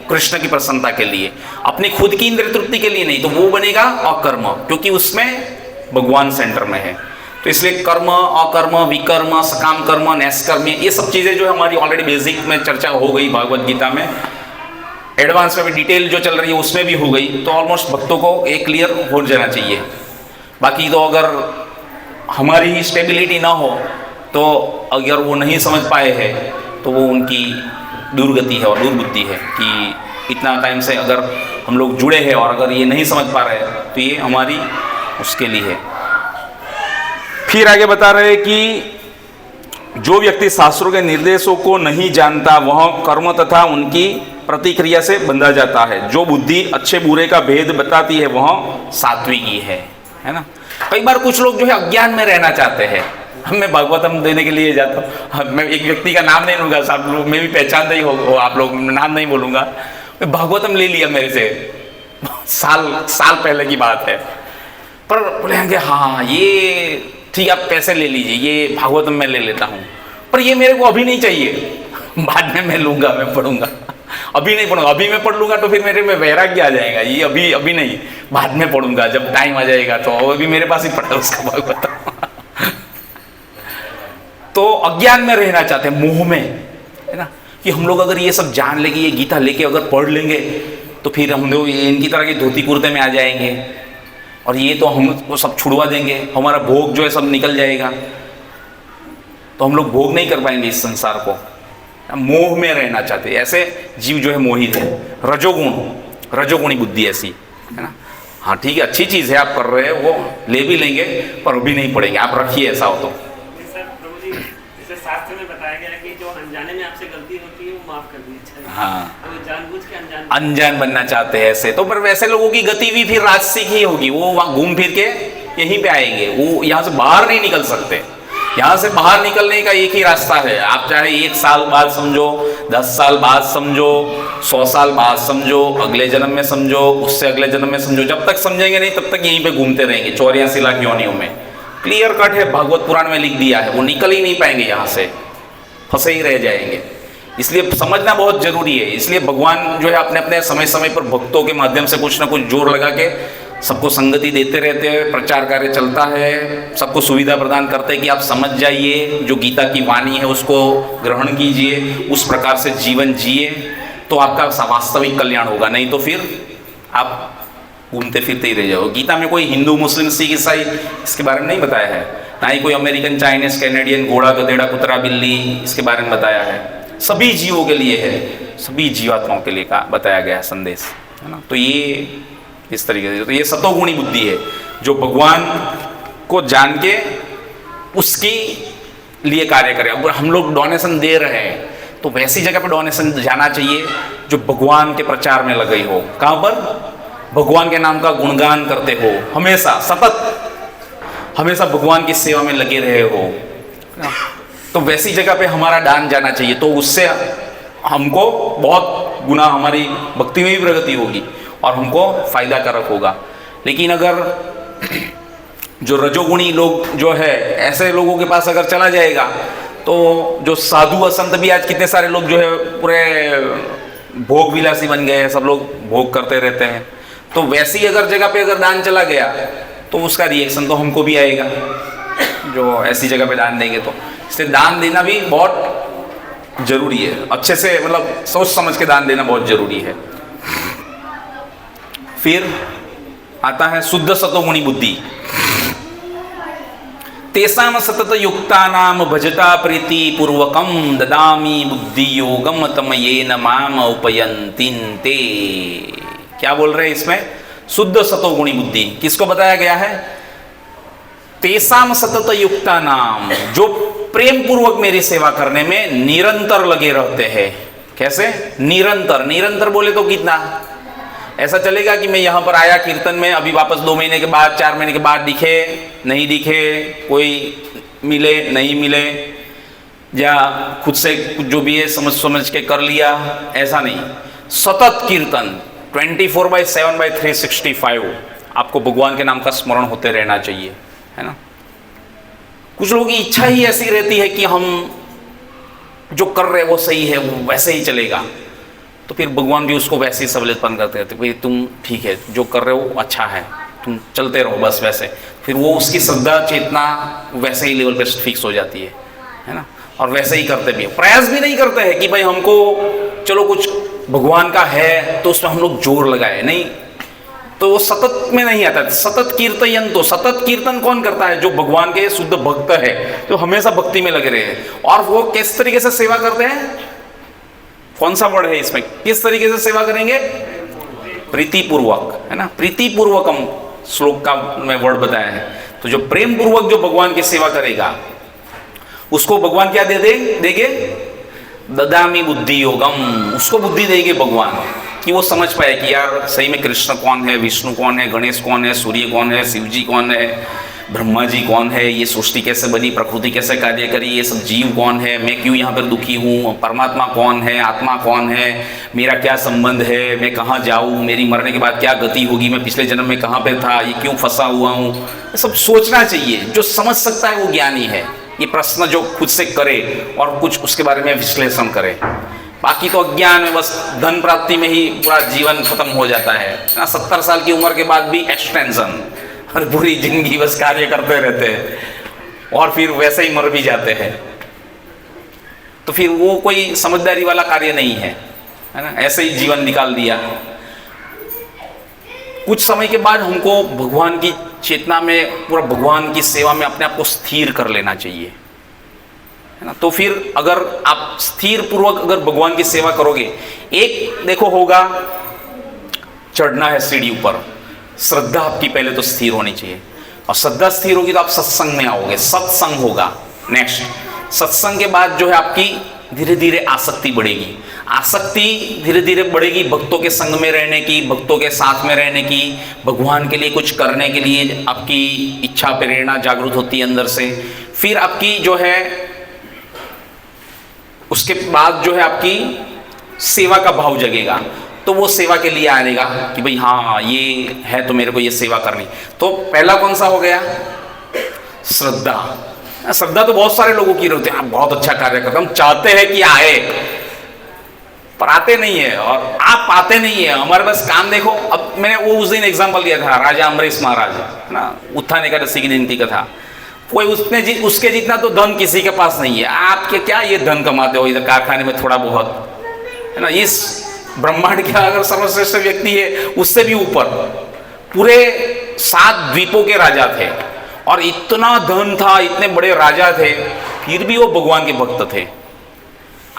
कृष्ण की प्रसन्नता के लिए, अपनी खुद की इंद्रिय तृप्ति के लिए नहीं, तो वो बनेगा अकर्म, क्योंकि उसमें भगवान सेंटर में है। तो इसलिए कर्म, अकर्म, विकर्म, सकाम कर्म, नैष्कर्म्य, ये सब चीजें जो हमारी ऑलरेडी बेसिक में चर्चा हो गई भागवत गीता में, एडवांस में भी डिटेल जो चल रही है उसमें भी हो गई, तो ऑलमोस्ट भक्तों को एक क्लियर हो जाना चाहिए। बाकी तो अगर हमारी ही स्टेबिलिटी ना हो, तो अगर वो नहीं समझ पाए हैं तो वो उनकी दुर्गति है और दुर्बुद्धि है कि इतना टाइम से अगर हम लोग जुड़े हैं और अगर ये नहीं समझ पा रहे हैं तो ये हमारी उसके लिए है। फिर आगे बता रहे हैं कि जो व्यक्ति शास्त्रों के निर्देशों को नहीं जानता वह कर्म तथा उनकी प्रतिक्रिया से बंधा जाता है। जो बुद्धि अच्छे बुरे का भेद बताती है वह सात्विकी है ना। कई बार कुछ लोग जो है अज्ञान में रहना चाहते हैं। मैं भागवतम देने के लिए जाता हूँ, मैं एक व्यक्ति का नाम नहीं लूँगा, सब लोग मैं भी पहचानते ही हो आप लोग, नाम नहीं बोलूँगा। मैं भागवतम ले लिया मेरे से, साल पहले की बात है, पर बोलेंगे हाँ ये ठीक, आप पैसे ले लीजिए, ये भागवतम मैं ले लेता हूँ, पर ये मेरे को अभी नहीं चाहिए, बाद में मैं लूँगा, मैं पढ़ूंगा, अभी नहीं पढ़ूंगा। अभी मैं पढ़ लूँगा तो फिर मेरे में वैराग्य आ जाएगा, ये अभी नहीं, बाद में पढ़ूंगा जब टाइम आ जाएगा, तो अभी मेरे पास ही पढ़ा उसका भागवतम। तो अज्ञान में रहना चाहते हैं, मोह में, है ना, कि हम लोग अगर ये सब जान लेंगे, ये गीता लेके अगर पढ़ लेंगे तो फिर हम लोग इनकी तरह के धोती कुर्ते में आ जाएंगे और ये तो हमको सब छुड़वा देंगे, हमारा भोग जो है सब निकल जाएगा, तो हम लोग भोग नहीं कर पाएंगे इस संसार को। मोह में रहना चाहते हैं, ऐसे जीव जो है मोहित है, रजोगुणी बुद्धि ऐसी, है ना। हाँ ठीक है, अच्छी चीज़ है, आप कर रहे हैं, वो ले भी लेंगे पर अभी नहीं पढ़ेंगे, आप रखिए, ऐसा हो तो। शास्त्र में बताया गया कि जो अनजाने में आपसे गलती होती है वो माफ कर दी जाए। हाँ, तो जानबूझ के अनजान बनना चाहते हैं ऐसे, तो पर वैसे लोगों की गति भी फिर राजसिक ही होगी, वो वहाँ घूम फिर के यहीं पे आएंगे, वो यहाँ से बाहर नहीं निकल सकते। यहाँ से बाहर निकलने का एक ही रास्ता है, आप चाहे 1 साल बाद समझो, 10 साल बाद समझो, 100 साल बाद समझो, अगले जन्म में समझो, उससे अगले जन्म में समझो, जब तक समझेंगे नहीं तब तक यहीं पे घूमते रहेंगे 84 लाख योनियों में। क्लियर कट है, भागवत पुराण में लिख दिया है, वो निकल ही नहीं पाएंगे, यहाँ से फंसे ही रह जाएंगे। इसलिए समझना बहुत जरूरी है। इसलिए भगवान जो है अपने अपने समय समय पर भक्तों के माध्यम से कुछ ना कुछ जोर लगा के सबको संगति देते रहते हैं, प्रचार कार्य चलता है, सबको सुविधा प्रदान करते हैं कि आप समझ जाइए, जो गीता की वाणी है उसको ग्रहण कीजिए, उस प्रकार से जीवन जिए, तो आपका वास्तविक कल्याण होगा। नहीं तो फिर आप घूमते फिरते ही रह जाओ। गीता में कोई हिंदू, मुस्लिम, सिख, ईसाई इसके बारे में नहीं बताया है, ना ही कोई अमेरिकन, चाइनीज, कैनेडियन, घोड़ा, गधेड़ा, कुतरा, बिल्ली इसके बारे में बताया है। सभी जीवों के लिए है, सभी जीवात्माओं के लिए का बताया गया है संदेश, है ना। तो ये इस तरीके से, तो ये सतोगुणी बुद्धि है जो भगवान को जान के उसकी लिए कार्य करे। अब हम लोग डोनेशन दे रहे हैं तो वैसी जगह पर डोनेशन जाना चाहिए जो भगवान के प्रचार में लगी हो। कहाँ पर? भगवान के नाम का गुणगान करते हो, हमेशा सतत, हमेशा भगवान की सेवा में लगे रहे हो, तो वैसी जगह पे हमारा दान जाना चाहिए। तो उससे हमको बहुत गुना हमारी भक्ति में भी प्रगति होगी और हमको फायदा कारक होगा। लेकिन अगर जो रजोगुणी लोग जो है ऐसे लोगों के पास अगर चला जाएगा तो जो साधु व संत भी आज कितने सारे लोग जो है पूरे भोग विलासी बन गए हैं, सब लोग भोग करते रहते हैं। तो वैसी अगर जगह पे अगर दान चला गया तो उसका रिएक्शन तो हमको भी आएगा जो ऐसी जगह पे दान देंगे। तो इसलिए दान देना भी बहुत जरूरी है, अच्छे से मतलब सोच समझ के दान देना बहुत जरूरी है। फिर आता है शुद्ध सतोगुणी बुद्धि। तेसाम सतत युक्तानाम भजता प्रीति पूर्वकम ददामी बुद्धि योगम तमयेन माम उपयंतिन ते। क्या बोल रहे हैं इसमें? शुद्ध सतोगुणी बुद्धि किसको बताया गया है? तेसाम सतत युक्तानाम, जो प्रेम पूर्वक मेरी सेवा करने में निरंतर लगे रहते हैं। कैसे? निरंतर। निरंतर बोले तो कितना? ऐसा चलेगा कि मैं यहाँ पर आया कीर्तन में, अभी वापस 2 महीने के बाद 4 महीने के बाद दिखे नहीं दिखे, कोई मिले नहीं मिले, या खुद से कुछ जो भी है समझ समझ के कर लिया, ऐसा नहीं। सतत कीर्तन 24/7/365 आपको भगवान के नाम का स्मरण होते रहना चाहिए, है ना। कुछ लोगों की इच्छा ही ऐसी रहती है कि हम जो कर रहे हैं वो सही है, वो वैसे ही चलेगा, तो फिर भगवान भी उसको वैसे ही सबलेपन करते रहते, भाई तुम ठीक है जो कर रहे हो अच्छा है, तुम चलते रहो बस वैसे। फिर वो उसकी श्रद्धा चेतना वैसे ही लेवल पे फिक्स हो जाती है ना। और वैसे ही करते भी, प्रयास भी नहीं करते हैं कि भाई हमको चलो कुछ भगवान का है तो उसमें हम लोग जोर लगाए, नहीं, तो वो सतत में नहीं आता। सतत कीर्तन, तो सतत कीर्तन कौन करता है? जो भगवान के शुद्ध भक्त है, जो हमेशा भक्ति में लगे रहे हैं। और वो किस तरीके से सेवा करते हैं? कौन सा वर्ड है इसमें? किस तरीके से सेवा करेंगे? प्रीतिपूर्वक, है ना। प्रीतिपूर्वकम श्लोक का मैं वर्ड बताया है। तो जो प्रेम पूर्वक जो भगवान की सेवा करेगा उसको भगवान क्या देंगे? ददामी बुद्धि योगम, उसको बुद्धि देंगे भगवान कि वो समझ पाए कि यार सही में कृष्ण कौन है, विष्णु कौन है, गणेश कौन है, सूर्य कौन है, शिव जी कौन है, ब्रह्मा जी कौन है, ये सृष्टि कैसे बनी, प्रकृति कैसे कार्य करी, ये सब जीव कौन है, मैं क्यों यहाँ पर दुखी हूँ, परमात्मा कौन है, आत्मा कौन है, मेरा क्या संबंध है, मैं कहाँ जाऊँ, मेरी मरने के बाद क्या गति होगी, मैं पिछले जन्म में कहाँ पे था, ये क्यों फंसा हुआ हूँ, ये सब सोचना चाहिए। जो समझ सकता है वो ज्ञानी है। ये प्रश्न जो खुद से करे और कुछ उसके बारे में विश्लेषण करे। बाकी तो अज्ञान में बस धन प्राप्ति में ही पूरा जीवन खत्म हो जाता है ना। 70 साल की उम्र के बाद भी एक्सटेंशन, और पूरी जिंदगी बस कार्य करते रहते हैं और फिर वैसे ही मर भी जाते हैं। तो फिर वो कोई समझदारी वाला कार्य नहीं है, है ना। ऐसे ही जीवन निकाल दिया। कुछ समय के बाद हमको भगवान की चेतना में, पूरा भगवान की सेवा में अपने आप को स्थिर कर लेना चाहिए, है ना। तो फिर अगर आप स्थिर पूर्वक अगर भगवान की सेवा करोगे, एक देखो होगा चढ़ना है सीढ़ी ऊपर, श्रद्धा आपकी पहले तो स्थिर होनी चाहिए, और श्रद्धा स्थिर होगी तो आप सत्संग में आओगे, सत्संग होगा। नेक्स्ट सत्संग के बाद जो है आपकी धीरे धीरे आसक्ति बढ़ेगी, आसक्ति धीरे धीरे बढ़ेगी भक्तों के संग में रहने की, भक्तों के साथ में रहने की, भगवान के लिए कुछ करने के लिए आपकी इच्छा प्रेरणा जागृत होती है अंदर से। फिर आपकी जो है उसके बाद जो है आपकी सेवा का भाव जगेगा, तो वो सेवा के लिए आएगा कि भाई हाँ ये है तो मेरे को ये सेवा करनी। तो पहला कौन सा हो गया? श्रद्धा। श्रद्धा तो बहुत सारे लोगों की रहती है, आप बहुत अच्छा कार्य करते हैं, हम चाहते हैं कि आए पर आते नहीं है, और आप आते नहीं है। हमारे पास काम देखो, अब मैंने वो उस दिन एग्जाम्पल दिया था राजा अम्बरीश महाराज, है ना, उत्थान एकादशी की दिन की कथा। कोई उसके जितना तो धन किसी के पास नहीं है। आप क्या ये धन कमाते हो इधर कारखाने में थोड़ा बहुत, है ना। इस ब्रह्मांड का अगर सर्वश्रेष्ठ व्यक्ति है उससे भी ऊपर पूरे 7 द्वीपों के राजा थे, और इतना धन था, इतने बड़े राजा थे, फिर भी वो भगवान के भक्त थे।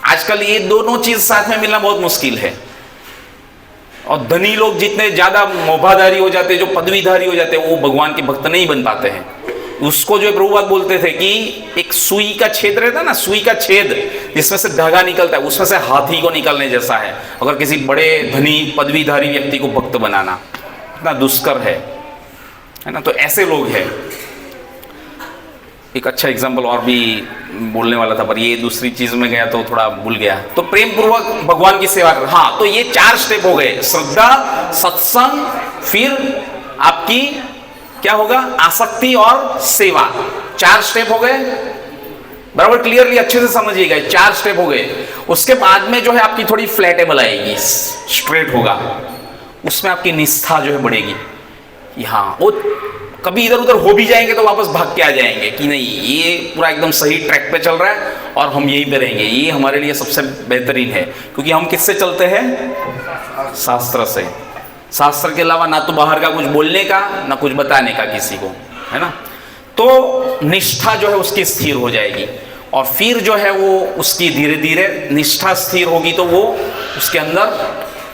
आजकल ये दोनों चीज साथ में मिलना बहुत मुश्किल है। और धनी लोग जितने ज्यादा मोभाधारी हो जाते, जो पदवीधारी हो जाते, वो भगवान के भक्त नहीं बन पाते हैं। उसको जो प्रभुपाद बोलते थे कि एक सुई का छेद रहता है ना, सुई का छेद जिसमें से धागा निकलता है, उसमें से हाथी को निकलने जैसा है अगर किसी बड़े धनी पदवीधारी व्यक्ति को भक्त बनाना, इतना दुष्कर है ना। तो ऐसे लोग हैं। एक अच्छा एग्जाम्पल और भी बोलने वाला था, पर ये दूसरी चीज में गया तो थोड़ा भूल गया। तो प्रेम पूर्वक भगवान की सेवा कर, हाँ, तो ये 4 स्टेप हो गए, श्रद्धा, सत्संग, फिर आपकी क्या होगा, आसक्ति और सेवा। 4 स्टेप हो गए, बराबर क्लियरली अच्छे से समझिएगा, 4 स्टेप हो गए। उसके बाद में जो है आपकी थोड़ी फ्लैटेबल आएगी, स्ट्रेट होगा, उसमें आपकी निष्ठा जो है बढ़ेगी। हाँ, वो कभी इधर उधर हो भी जाएंगे तो वापस भाग के आ जाएंगे कि नहीं, ये पूरा एकदम सही ट्रैक पे चल रहा है और हम यहीं पे रहेंगे, ये हमारे लिए सबसे बेहतरीन है। क्योंकि हम किससे चलते हैं, शास्त्र से। शास्त्र के अलावा ना तो बाहर का कुछ बोलने का, ना कुछ बताने का किसी को, है ना। तो निष्ठा जो है उसकी स्थिर हो जाएगी, और फिर जो है वो उसकी धीरे धीरे निष्ठा स्थिर होगी, तो वो उसके अंदर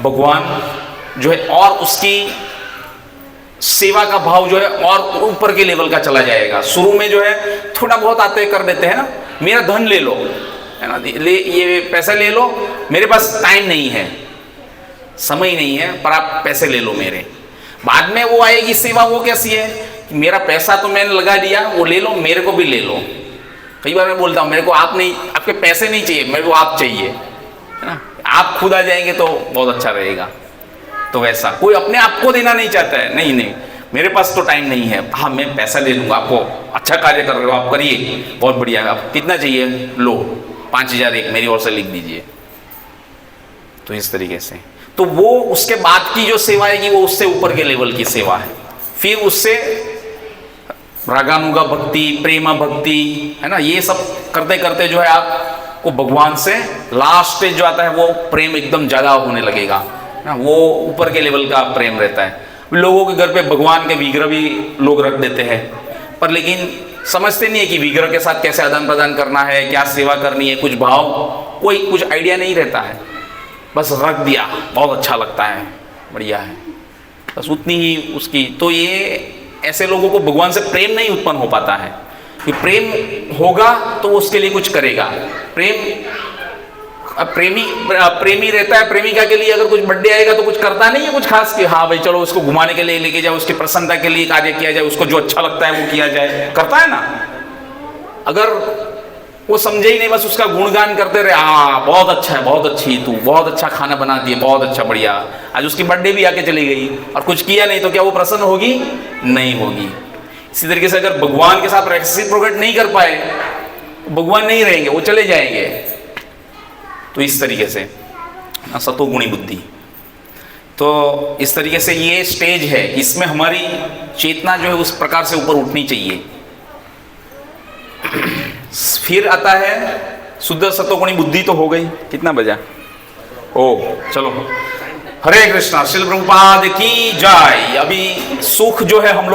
भगवान जो है और उसकी सेवा का भाव जो है और ऊपर के लेवल का चला जाएगा। शुरू में जो है थोड़ा बहुत आते कर देते हैं ना, मेरा धन ले लो, है ना, ले ये पैसे ले लो, मेरे पास टाइम नहीं है, समय नहीं है, पर आप पैसे ले लो मेरे। बाद में वो आएगी सेवा, वो कैसी है कि मेरा पैसा तो मैंने लगा दिया, वो ले लो, मेरे को भी ले लो। कई बार मैं बोलता हूँ मेरे को आप नहीं, आपके पैसे नहीं चाहिए, मेरे को आप चाहिए, है ना। आप खुद आ जाएंगे तो बहुत अच्छा रहेगा। तो वैसा कोई अपने आप को देना नहीं चाहता है, नहीं नहीं मेरे पास तो टाइम नहीं है, हाँ मैं पैसा ले लूँगा, आपको अच्छा कार्य कर रहे हो आप करिए, बहुत बढ़िया, आप कितना चाहिए लो, 5000 एक मेरी ओर से लिख दीजिए। तो इस तरीके से, तो वो उसके बाद की जो सेवा आएगी वो उससे ऊपर के लेवल की सेवा है। फिर उससे रागानुगा भक्ति, प्रेमा भक्ति, है ना, ये सब करते करते जो है आपको भगवान से लास्ट स्टेज जो आता है वो प्रेम एकदम ज़्यादा होने लगेगा ना, वो ऊपर के लेवल का प्रेम रहता है। लोगों के घर पे भगवान के विग्रह भी लोग रख देते हैं, पर लेकिन समझते नहीं है कि विग्रह के साथ कैसे आदान प्रदान करना है, क्या सेवा करनी है, कुछ भाव, कोई कुछ आइडिया नहीं रहता है, बस रख दिया, बहुत अच्छा लगता है, बढ़िया है, बस उतनी ही उसकी। तो ये ऐसे लोगों को भगवान से प्रेम नहीं उत्पन्न हो पाता है, कि प्रेम होगा तो वो उसके लिए कुछ करेगा। प्रेमी रहता है, प्रेमिका के लिए अगर कुछ बर्थडे आएगा तो कुछ करता नहीं है कुछ खास, कि हाँ भाई चलो उसको घुमाने के लिए लेके जाओ, उसकी प्रसन्नता के लिए कार्य किया जाए, उसको जो अच्छा लगता है वो किया जाए, करता है ना। अगर वो समझे ही नहीं, बस उसका गुणगान करते रहे, हाँ बहुत अच्छा है, बहुत अच्छी तू, बहुत अच्छा खाना बना दिए, बहुत अच्छा, बढ़िया, आज उसकी बर्थडे भी आके चली गई और कुछ किया नहीं, तो क्या वो प्रसन्न होगी, नहीं होगी। इसी तरीके से अगर भगवान के साथ रेसिप्रोकेट नहीं कर पाए, भगवान नहीं रहेंगे, वो चले जाएंगे। तो इस तरीके से सतोगुणी बुद्धि, तो इस तरीके से ये स्टेज है, इसमें हमारी चेतना जो है उस प्रकार से ऊपर उठनी चाहिए। फिर आता है शुद्ध सतोगुणी बुद्धि, तो हो गई, कितना बजा, ओ चलो, हरे कृष्णा, श्रील प्रभुपाद की जय। अभी सुख जो है हम लोग